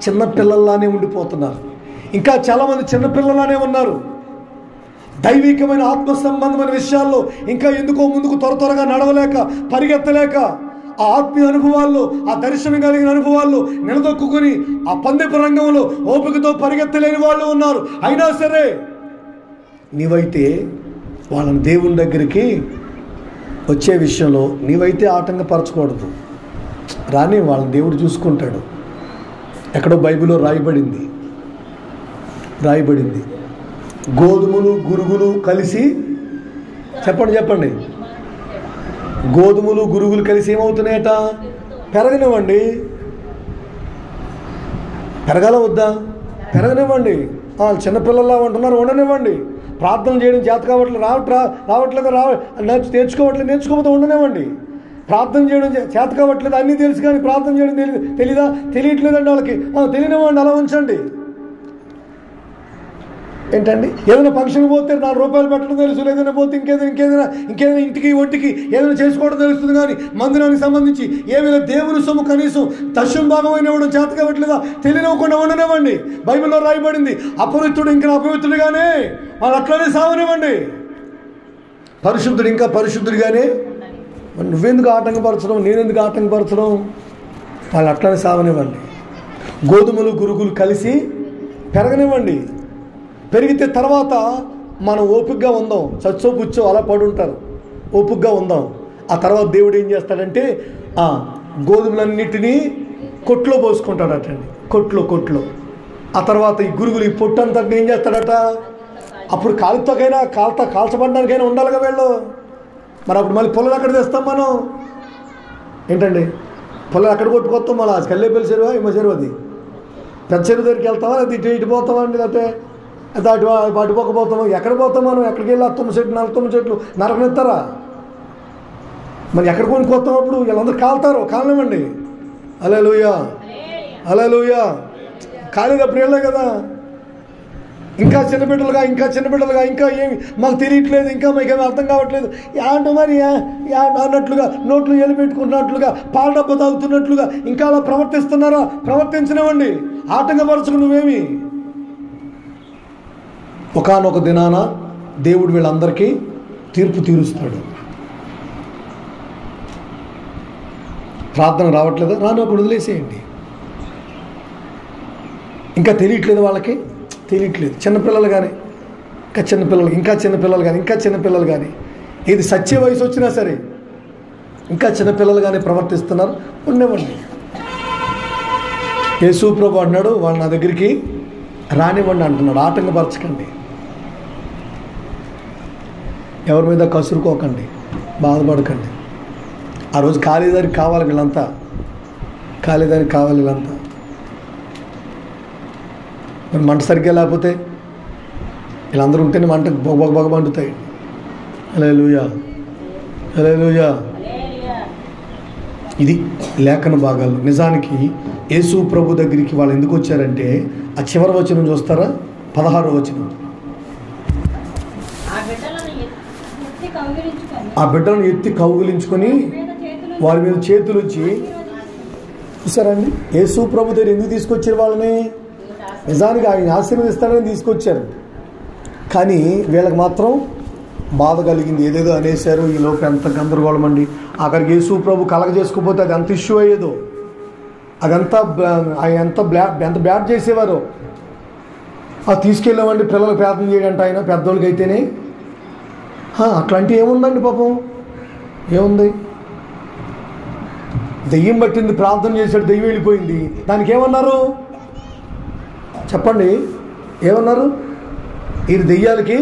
చిన్న పిల్లల్లానే ఉండిపోతున్నారు, ఇంకా చాలామంది చిన్నపిల్లలానే ఉన్నారు. దైవికమైన ఆత్మ సంబంధమైన విషయాల్లో ఇంకా ఎందుకో ముందుకు త్వరగా నడవలేక, పరిగెత్తలేక, ఆ ఆత్మీయ అనుభవాల్లో, ఆ దర్శనం కలిగిన అనుభవాల్లో నిలదొక్కుని ఆ పందెపు రంగంలో ఓపికతో పరిగెత్తలేని వాళ్ళు ఉన్నారు. అయినా సరే నీవైతే వాళ్ళని దేవుని దగ్గరికి వచ్చే విషయంలో నీవైతే ఆటంకపరచకూడదు. రాని వాళ్ళని దేవుడు చూసుకుంటాడు. ఎక్కడో బైబిల్లో రాయబడింది, గోధుమలు గురుగులు కలిసి, చెప్పండి, గోధుమలు గురుగులు కలిసి ఏమవుతున్నాయట? పెరగనివ్వండి. పెరగాల వద్దా? పెరగనివ్వండి. చిన్నపిల్లల్లా ఉంటున్నారు, ఉండనివ్వండి. ప్రార్థన చేయడం చేత రావట్లేదు, నేర్చుకోవట్లేదు, ఉండనివ్వండి. ప్రార్థన చేయడం చేత కావట్లేదు, అన్నీ తెలుసు కానీ ప్రార్థన చేయడం తెలియట్లేదండి వాళ్ళకి, తెలియనివ్వండి, అలా ఉంచండి. ఏంటండి, ఏదైనా ఫంక్షన్కి పోతే 4 రూపాయలు పెట్టడం తెలుసు, ఏదైనా పోతే ఇంకేదైనా ఇంటికి ఒంటికి ఏదైనా చేసుకోవడం తెలుస్తుంది, కానీ మందిరానికి సంబంధించి ఏమైనా దేవుని సొమ్ము కనీసం దశం భాగమైన ఇవ్వడం చేత కావట్లేదా? తెలియనివ్వకుండా ఉండనివ్వండి. బైబిల్లో రాయబడింది, అపవిత్రుడు ఇంకా అపవిత్రుడిగానే వాళ్ళు అట్లానే సావనివ్వండి, పరిశుద్ధుడు ఇంకా పరిశుద్ధుడిగానే. నువ్వెందుకు ఆటంకపరచడం, నేనెందుకు ఆటంకపరచడం? వాళ్ళు అట్లానే సావనివ్వండి. గోధుమలు గురుగులు కలిసి పెరగనివ్వండి. పెరిగితే తర్వాత మనం ఓపికగా ఉందాం, చచ్చో పుచ్చో అలా పడుంటారు, ఓపికగా ఉందాం. ఆ తర్వాత దేవుడు ఏం చేస్తాడంటే గోధుమలన్నిటినీ కొట్లో పోసుకుంటాడటండి, కొట్లో. ఆ తర్వాత ఈ గురుగులు, ఈ పొట్టు అంతా ఏం చేస్తాడట? అప్పుడు కాల్చబడడానికైనా ఉండాలిగా వీళ్ళు. మరి అప్పుడు మళ్ళీ పొలాలు ఎక్కడ తెస్తాం మనం? ఏంటండి, పొలాలు ఎక్కడ కొట్టుకొస్తాం? మళ్ళీ కల్లేపల్లి చెరువా, ఏమో చెరువు, అది పెద్ద చెరువు దగ్గరికి వెళ్తామా, అది ఇటు పోతామా అండి, లేకపోతే అటు పోకపోతాము? ఎక్కడ పోతాం మనం? ఎక్కడికి వెళ్ళి 9 చెట్లు నరకనిస్తారా? మరి ఎక్కడ కొనుక్కొస్తాం? అప్పుడు వీళ్ళందరూ కాలనివ్వండి. హల్లెలూయా. కాలేదప్పుడు వెళ్ళే కదా. ఇంకా చిన్నబిడ్డలుగా ఇంకా ఏమి మాకు తెలియట్లేదు, ఇంకా మాకేమీ అర్థం కావట్లేదు అంటే మరి అన్నట్లుగా, నోట్లు ఎలు పెట్టుకుంటున్నట్లుగా, పాల డబ్బా తాగుతున్నట్లుగా ఇంకా అలా ప్రవర్తిస్తున్నారా? ప్రవర్తించనివ్వండి, ఆటంకపరచుకు. నువ్వేమి ఒకానొక దినాన దేవుడు వీళ్ళందరికీ తీర్పు తీరుస్తాడు. ప్రార్థన రావట్లేదా? రానప్పుడు వదిలేసేయండి. ఇంకా తెలియట్లేదు, వాళ్ళకి తెలియట్లేదు. చిన్నపిల్లలు కానీ ఇంకా చిన్నపిల్లలు కానీ ఇది సత్య వయసు వచ్చినా సరే ఇంకా చిన్నపిల్లలు కానీ ప్రవర్తిస్తున్నారు, ఉండనివ్వండి. యేసు ప్రభు అన్నాడు, వాళ్ళు నా దగ్గరికి రానివ్వండి అంటున్నాడు. ఆటంకపరచకండి, ఎవరి మీద కసురుకోకండి, బాధపడకండి. ఆ రోజు కాలేదానికి కావాలి వీళ్ళంతా, మరి మంట సరిగ్గా లేకపోతే వీళ్ళందరూ ఉంటేనే మంట బొగ మండుతాయి. హల్లెలూయా. ఇది లేఖన భాగాలు. నిజానికి యేసు ప్రభు దగ్గరికి వాళ్ళు ఎందుకు వచ్చారంటే, ఆ చివరి వచనం చూస్తారా, 16వ వచనం. ఆ బిడ్డలను ఎత్తి కౌగిలించుకొని వారి మీద చేతులు ఇచ్చి, చూసారండి యేసు ప్రభు దగ్గర ఎందుకు తీసుకొచ్చారు వాళ్ళని? నిజానికి ఆయన ఆశీర్వదిస్తాడని తీసుకొచ్చారు, కానీ వీళ్ళకి మాత్రం బాధ కలిగింది. ఏదేదో అనేశారు, ఈ లోపు ఎంత గందరగోళం అండి. అక్కడికి యేసు ప్రభు కలగ చేసుకోకపోతే అది ఎంత ఇష్యూ అయ్యేదో, అదంతా ఎంత బ్యాడ్ చేసేవారో. అది తీసుకెళ్ళామండి పిల్లలకు ప్రార్థన చేయడంట ఆయన, పెద్దోళ్ళకి అయితేనే. అట్లాంటివి ఏముందండి పాపం, ఏముంది? దెయ్యం పట్టింది, ప్రార్థన చేశాడు, దెయ్యం వెళ్ళిపోయింది. దానికి ఏమన్నారు చెప్పండి? ఏమన్నారు? ఈ దెయ్యాలకి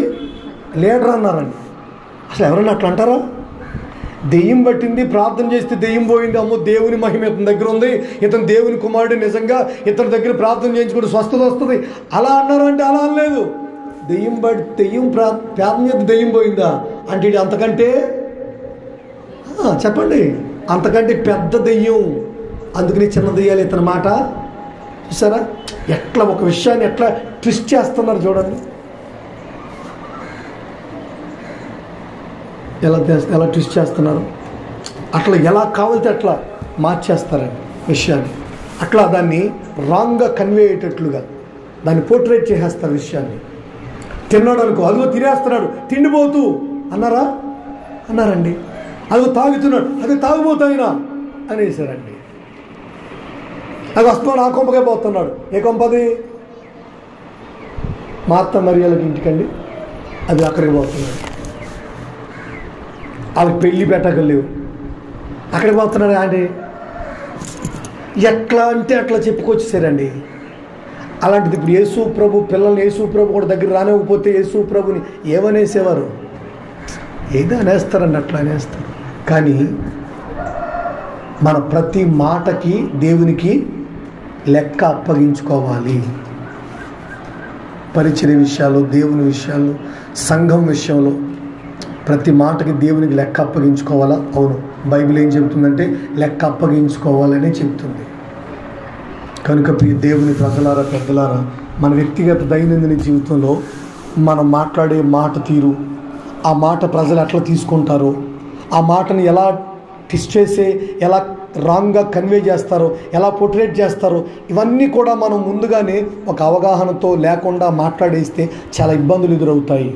లీడర్ అన్నారండి. అసలు ఎవరన్నా అట్లా అంటారా? దెయ్యం పట్టింది, ప్రార్థన చేస్తే దెయ్యం పోయింది, అమ్మో దేవుని మహిమ ఇతని దగ్గర ఉంది, ఇతను దేవుని కుమారుడు, నిజంగా ఇతని దగ్గర ప్రార్థన చేయించుకుంటే స్వస్థత వస్తుంది అలా అన్నారు అంటే అలా అనలేదు. దెయ్యం ప్రార్థన చేస్తే దెయ్యం పోయిందా అంటే ఇది అంతకంటే చెప్పండి, అంతకంటే పెద్ద దెయ్యం. అందుకని చిన్న దెయ్యాలు ఇతని మాట చూసారా? ఎట్లా ఒక విషయాన్ని ఎట్లా ట్విస్ట్ చేస్తున్నారు చూడండి, ఎలా ట్విస్ట్ చేస్తున్నారు. అట్లా ఎలా కావాలితే అట్లా మార్చేస్తారండి విషయాన్ని. అట్లా దాన్ని రాంగ్గా కన్వే అయ్యేటట్లుగా దాన్ని పోర్ట్రేట్ చేసేస్తారు విషయాన్ని. తిన్నాడు అనుకో, అదిగో తినేస్తున్నాడు, తిండిపోతూ అన్నారా? అన్నారండి. అదిగో తాగుతున్నాడు, అది తాగుబోతాయినా అనేసారండి. అది వస్తున్నాడు, ఆ కొంపకే పోతున్నాడు. ఏ కొంపది? మార్త మరియలకి ఇంటికండి, అది అక్కడికి పోతున్నాడు. వాళ్ళకి పెళ్ళి పెట్టగలేవు, అక్కడికి పోతున్నాడు. అంటే ఎట్లా అంటే అట్లా చెప్పుకొచ్చేసారండి. అలాంటిది ఇప్పుడు యేసు ప్రభు పిల్లల్ని యేసు ప్రభు కూడా దగ్గర రానివ్వకపోతే యేసు ప్రభుని ఏమనేసేవారు? ఏదో అనేస్తారండి, అట్లా అనేస్తారు. కానీ మన ప్రతి మాటకి దేవునికి లెక్క అప్పగించుకోవాలి. పరిచర్య విషయాలు, దేవుని విషయాలు, సంఘం విషయంలో ప్రతి మాటకి దేవునికి లెక్క అప్పగించుకోవాలా? అవును, బైబిల్ ఏం చెబుతుందంటే లెక్క అప్పగించుకోవాలని చెబుతుంది. కనుక దేవుని ప్రజలారా, పెద్దలారా, మన వ్యక్తిగత దైనందిన జీవితంలో మనం మాట్లాడే మాట తీరు, ఆ మాట ప్రజలు ఎట్లా తీసుకుంటారో, ఆ మాటను ఎలా ట్విస్ట్ చేసే, ఎలా రాంగ్గా కన్వే చేస్తారో, ఎలా పోర్ట్రేట్ చేస్తారో, ఇవన్నీ కూడా మనం ముందుగానే ఒక అవగాహనతో లేకుండా మాట్లాడేస్తే చాలా ఇబ్బందులు ఎదురవుతాయి.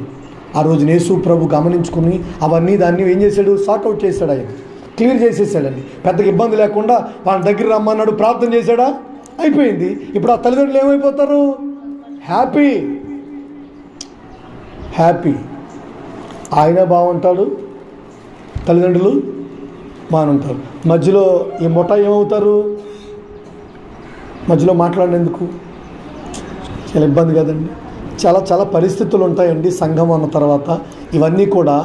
ఆ రోజు యేసు ప్రభు గమనించుకుని అవన్నీ దాన్ని ఏం చేశాడు? సార్ట్అవుట్ చేశాడు, ఆయన క్లియర్ చేసేసాడండి. పెద్దగా ఇబ్బంది లేకుండా వాళ్ళ దగ్గర రమ్మన్నాడు, ప్రార్థన చేశాడా, అయిపోయింది. ఇప్పుడు ఆ తల్లిదండ్రులు ఏమైపోతారు? హ్యాపీ. ఆయన బాగుంటాడు, తల్లిదండ్రులు బాగుంటారు. మధ్యలో ఈ ముఠా ఏమవుతారు? మధ్యలో మాట్లాడినందుకు చాలా ఇబ్బంది కదండి. చాలా పరిస్థితులు ఉంటాయండి సంఘం అన్న తర్వాత. ఇవన్నీ కూడా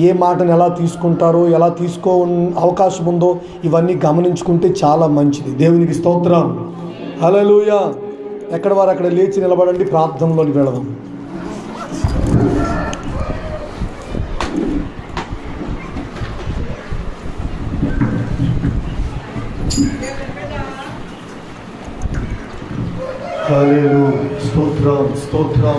ఏ మాటను ఎలా తీసుకుంటారో, ఎలా తీసుకో అవకాశం ఉందో ఇవన్నీ గమనించుకుంటే చాలా మంచిది. దేవునికి స్తోత్రం, హల్లెలూయా. ఎక్కడ వారు అక్కడ లేచి నిలబడండి, ప్రార్థనలోకి వెళదాం. హల్లెలూయా, స్తోత్రం స్తోత్రం.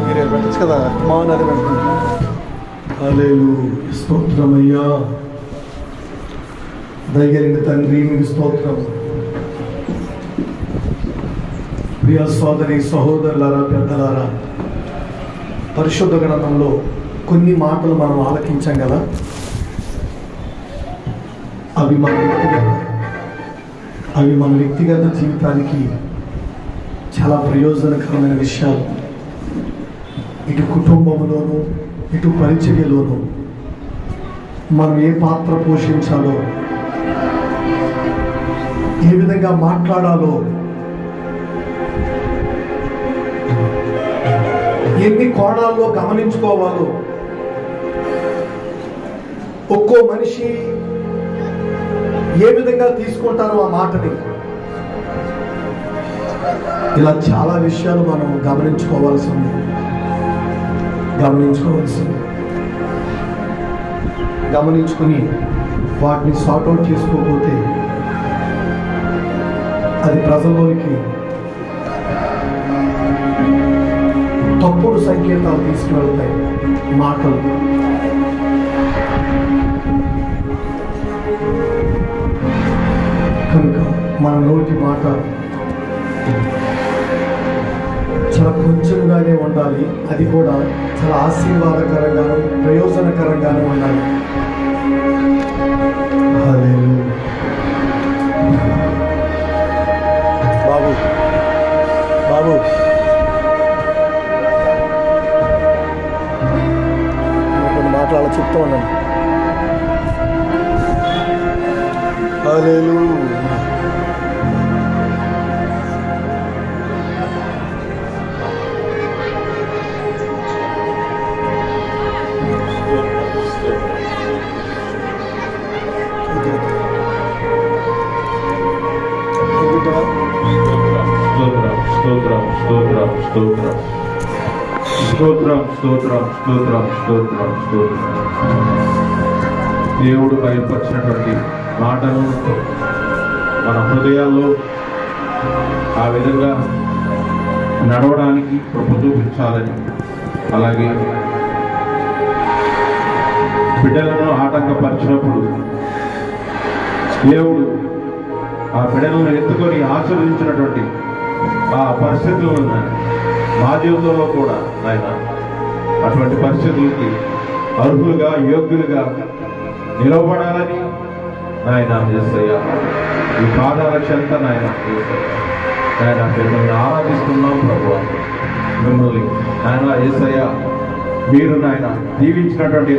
మీరే పెట్టచ్చు కదా, మానది పెడుతుంది. హల్లెలూయా, స్తోత్రమయ్యా. దయగలిగిన తండ్రి మీకు స్తోత్రం. ప్రియ సోదరి సహోదరులారా, పెద్దలారా, పరిశుద్ధ గ్రంథంలో కొన్ని మాటలు మనం ఆలకించాం కదా, అవి మన వ్యక్తిగత జీవితానికి చాలా ప్రయోజనకరమైన విషయాలు. ఇటు కుటుంబంలోనూ ఇటు పరిచర్యలోనూ మనం ఏ పాత్ర పోషించాలో, ఏ విధంగా మాట్లాడాలో, ఎన్ని కోణాల్లో గమనించుకోవాలో, ఒక్కో మనిషి ఏ విధంగా తీసుకుంటారో ఆ మాటని, ఇలా చాలా విషయాలు మనం గమనించుకోవాల్సింది. గమనించుకుని వాటిని సార్ట్అవుట్ చేసుకోకపోతే అది ప్రజల్లోకి తప్పుడు సంకేతాలు తీసుకువెళ్తాయి మాటలు. కనుక మన నోటి మాట చాలా కొంచెంగానే ఉండాలి, అది కూడా చాలా ఆశీర్వాదకరంగాను ప్రయోజనకరంగాను ఉండాలి. బాబు బాబు కొన్ని మాటలు చెప్తూ ఉన్నాను. హల్లెలూయా. దేవుడు బయలుపరిచినటువంటి మాటను మన హృదయాల్లో ఆ విధంగా నడవడానికి కృప చూపించాలని, అలాగే బిడ్డలను ఆటంకపరిచినప్పుడు దేవుడు ఆ బిడ్డలను ఎత్తుకొని ఆశీర్వదించినటువంటి ఆ పరిస్థితులు ఉన్నాయి మా జీవితంలో కూడా. ఆయన అటువంటి పరిస్థితులకి అర్హులుగా యోగ్యులుగా నిలబడాలని నాయన యేసయ్య ఈ పాదాల చెంత నాయన ఆయన మిమ్మల్ని ఆరాధిస్తున్నాం ప్రభువా. మిమ్మల్ని నాయన యేసయ్య మీరు నాయన దీవించినటువంటి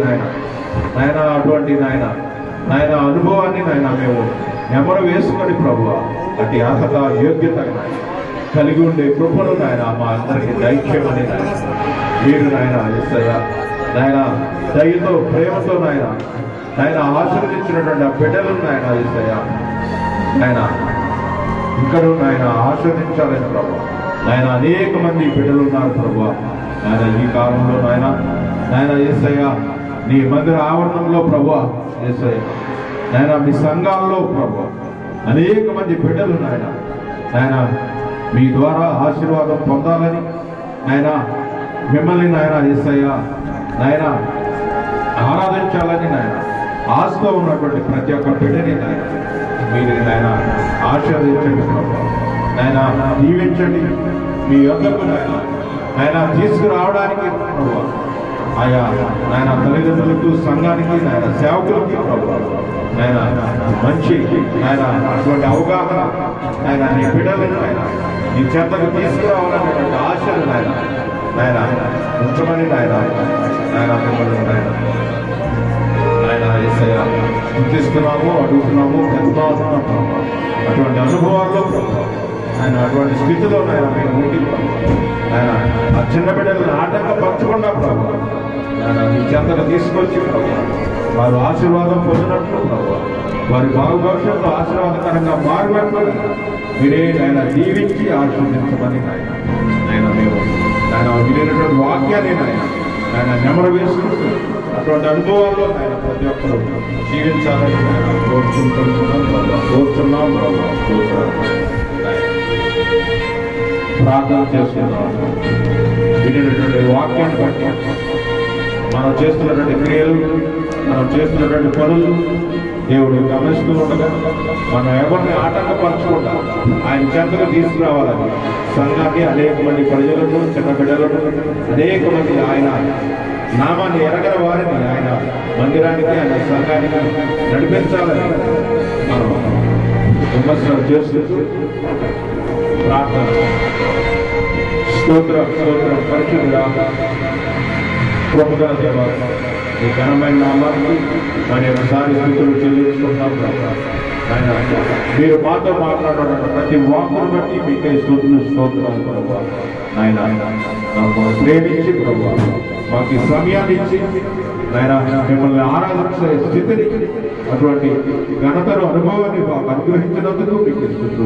నాయన అటువంటి నాయన అనుభవాన్ని నాయన మేము నెమరు వేసుకొని ప్రభువా అటు అర్హత యోగ్యత కలిగి ఉండే కృపను నాయన మా అందరికీ దయచేయమని మీరు నాయన యేసయ్య నాయన దయతో ప్రేమతో నాయన ఆశీర్వదించినటువంటి ఆ బిడ్డలను నాయన యేసయ్య నాయన ఇంకను నాయన ఆశీర్వదించాలని ప్రభు. నాయన అనేక మంది బిడ్డలు ఉన్నారు ప్రభు. నాయన ఈ కాలంలో నాయన యేసయ్య నీ మందిర ఆవరణంలో ప్రభు యేసయ్య నాయన మీ సంఘాల్లో ప్రభు అనేక మంది బిడ్డలు నాయన మీ ద్వారా ఆశీర్వాదం పొందాలని నాయన మిమ్మల్ని నాయన యేసయ్య నాయన ఆరాధించాలని నాయన ఆశతో ఉన్నటువంటి ప్రతి ఒక్క బిడ్డని నాయన మీరు నాయన ఆశీర్వదించండి ప్రభు. నాయన దీవించండి మీ యొక్కకు నాయన తీసుకురావడానికి ప్రభు. ఆయా నాయన తల్లిదండ్రులకు సంఘానికి నాయన సేవకులకి ప్రభు నాయన మంచి నాయన అటువంటి అవగాహన నాయన నీ బిడ్డలను నీ చెంతకు తీసుకురావాలనేటువంటి ఆశలు నాయన ఉంచమని నాయన మిమ్మల్ని నాయన యేసయ్య గుర్తిస్తున్నాము, అడుగుతున్నాము, పెద్దవుతున్నాము. అటువంటి అనుభవాల్లో ఆయన అటువంటి స్థితిలో మేము ఉండి ఆయన ఆ చిన్న బిడ్డలను ఆటంకపరచకుండా ప్రభు ఆయన మీ చెంతకు తీసుకొచ్చి ప్రభు వారు ఆశీర్వాదం పొందినట్లు ప్రభు వారి భవిష్యత్తు ఆశీర్వాదకరంగా మారినట్లు మీరే ఆయన దీవించి ఆశీర్వదించమని ఆయన మేము ఆయన వినేటువంటి వాక్యాన్ని ఆయన నెమరు వేసుకుంటూ అటువంటి అనుభవాల్లో ఆయన ప్రతి ఒక్కరు జీవించాలని కోరుతున్నాం ప్రార్థన చేస్తున్నాం. వినేటువంటి వాక్యాన్ని బట్టి మనం చేస్తున్నటువంటి క్రియలు, మనం చేస్తున్నటువంటి పనులు దేవుడు గమనిస్తూ ఉండగా మనం ఎవరిని ఆటంకపరచకుండా ఆయన చెంతకు తీసుకురావాలని సంఘాన్ని అనేక మంది ప్రజలను, చిన్న బిడ్డలను, అనేక మంది ఆయన నామాన్ని ఎరగని వారిని ఆయన మందిరానికి, ఆయన సంఘానికి నడిపించాలని మనం విమర్శలు చేస్తూ ప్రార్థన. స్తోత్రం స్తోత్రం పరిశుద్ధుడా కృపగల దేవా ఈ ఘనమైన నామానికి మరి ఒకసారి స్థితులు చెల్లించుకుంటున్నాం. ఆయన మీరు మాతో మాట్లాడడం ప్రతి వాక్కును బట్టి మీకే స్తోత్రం ప్రభు. ఆయన నాకు ప్రేమించి ప్రభు మాకు ఈ సమయాన్ని ఇచ్చి ఆయన మిమ్మల్ని ఆరాధించే స్థితిని, అటువంటి ఘనతను, అనుభవాన్ని మాకు అనుగ్రహించినందుకు మీకు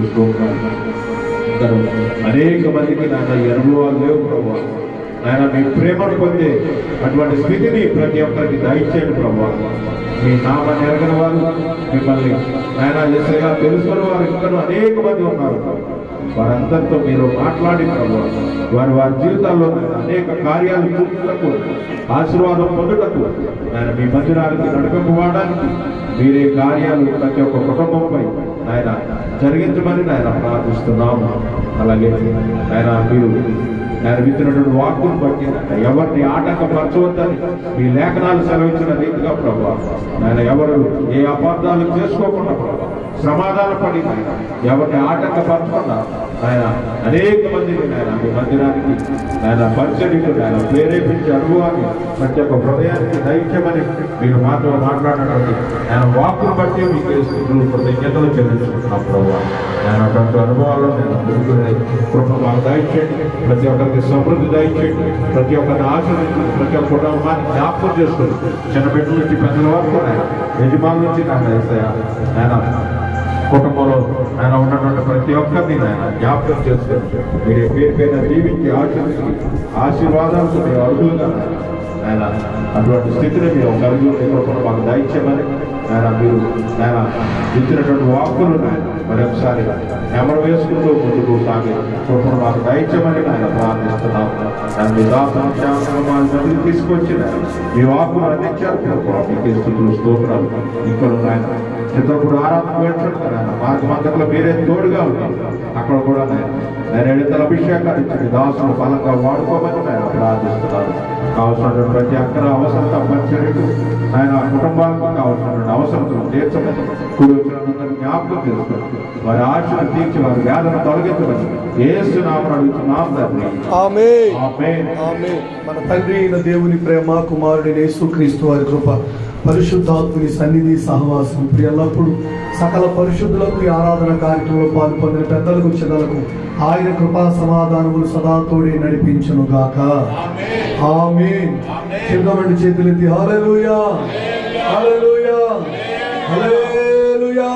స్తోత్రం. అనేక మందికి నాకు ఈ అనుభవాలు లేవు ప్రభు. ఆయన మీ ప్రేమను పొందే అటువంటి స్థితిని ప్రతి ఒక్కరికి దయచేయండి ప్రభావ. మీ నామాన్ని ఎరగని వారు, మిమ్మల్ని ఆయన యేసయ్యా తెలుసుకుని వారు ఇంకా అనేక మంది ఉన్నారు. వారందరితో మీరు మాట్లాడి ప్రభావ వారి వారి జీవితాల్లో అనేక కార్యాలు చూపుటకు, ఆశీర్వాదం పొందుటకు, ఆయన మీ మందిరానికి నడిపింపడానికి మీరే కార్యాలు ప్రతి ఒక్క కుటుంబంపై ఆయన జరిగించమని ఆయన ప్రార్థిస్తున్నాము. అలాగే ఆయన మీరు ఆయన విత్తినటువంటి వాక్కును బట్టి ఎవరిని ఆటంకపరచవద్దని మీ లేఖనాలు సెలవించిన రీతిగా ప్రభావ ఆయన ఎవరు ఏ అపార్థాలు చేసుకోకుండా ప్రభావ సమాధాన పడి ఎవరిని ఆటంకపరచకుండా ఆయన అనేక మందిని ఆయన మీ మందిరానికి ఆయన పరిచర్యకు ఆయన ప్రేరేపించే అనుభవాన్ని ప్రతి ఒక్క హృదయానికి దైత్యమని మీరు మాతో మాట్లాడినటువంటి ఆయన వాక్కును బట్టి మీకు కృతజ్ఞతలు చెల్లించుకుంటున్నాం ప్రభావ. ఆయన అటువంటి అనుభవాల్లో నేను కృప మాకు దయచేయండి, ప్రతి ఒక్కరికి సమృద్ధి దయచేయండి, ప్రతి ఒక్కరిని ఆశ్రయించండి, ప్రతి ఒక్క కుటుంబాన్ని జ్ఞాపకం చేసుకుని చిన్న బిడ్డల నుంచి పెద్దల వరకు ఆయన యజమానుల నుంచి ఆయన కుటుంబంలో ఆయన ఉన్నటువంటి ప్రతి ఒక్కరిని ఆయన జ్ఞాపకం చేసుకుని మీరు పేరు పైన జీవించి ఆశ్రయించి ఆశీర్వాదాలకు మీరు అర్హులుగా ఆయన అటువంటి స్థితిని మీరు కలిగి మాకు దయచేయమని ఆయన మీరు ఆయన ఇచ్చినటువంటి వాక్కులు మరొకసారి నెమరు వేసుకుంటూ ముందుకు సాగి కృపను మాకు దయచేయమని ఆయన ప్రార్థిస్తున్నాము. ఆయన మీ దాసాన్ని తీసుకొచ్చి మీ వాక్కులు అందించారు. మీకే స్థుతులు స్తోత్రాలు. ఇక్కడ ఆయన చిత్తప్పుడు ఆరాధన మార్గమంతలో మీరే తోడుగా ఉన్నారు. అక్కడ కూడా నేను ఎడతల అభిషేకాలు ఇచ్చి దాసులు బలంగా వాడుకోమని ఆయన ప్రార్థిస్తున్నారు. కావాల్సిన ప్రతి అక్కర అవసరత పరిచర్యకు ఆయన కుటుంబాలకు కావాల్సిన అవసరతలు తీర్చమని కూడి వచ్చిన జ్ఞాపకం చేసుకుని వారి ఆశను తీర్చి వారి వేదన తొలగించమని యేసు నామమున అడుగుతున్నాం తండ్రి. ఆమేన్. ఆమేన్. ఆమేన్. మన తండ్రి అయిన దేవుని ప్రేమ, కుమారుడైన యేసుక్రీస్తు వారి కృప, పరిశుద్ధాత్ముని సన్నిధి సహవాసం ఎల్లప్పుడు సకల పరిశుద్ధులకు ఈ ఆరాధన కార్యక్రమంలో పాల్పొందిన పెద్దలకు చిన్నలకు ఆయన కృపా సమాధానములు సదా తోడే నడిపించును గాక. ఆమేన్. చిన్నమండి చేతులెత్తి హల్లెలూయా, హల్లెలూయా, హల్లెలూయా.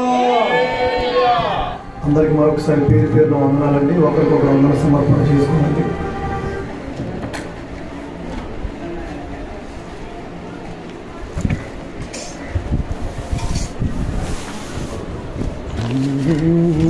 అందరికి మరొకసారి పేరు పేరున వందనాలండి. ఒకరికొకరు వందన సమర్పణ చేసుకోండి. Mm-hmm.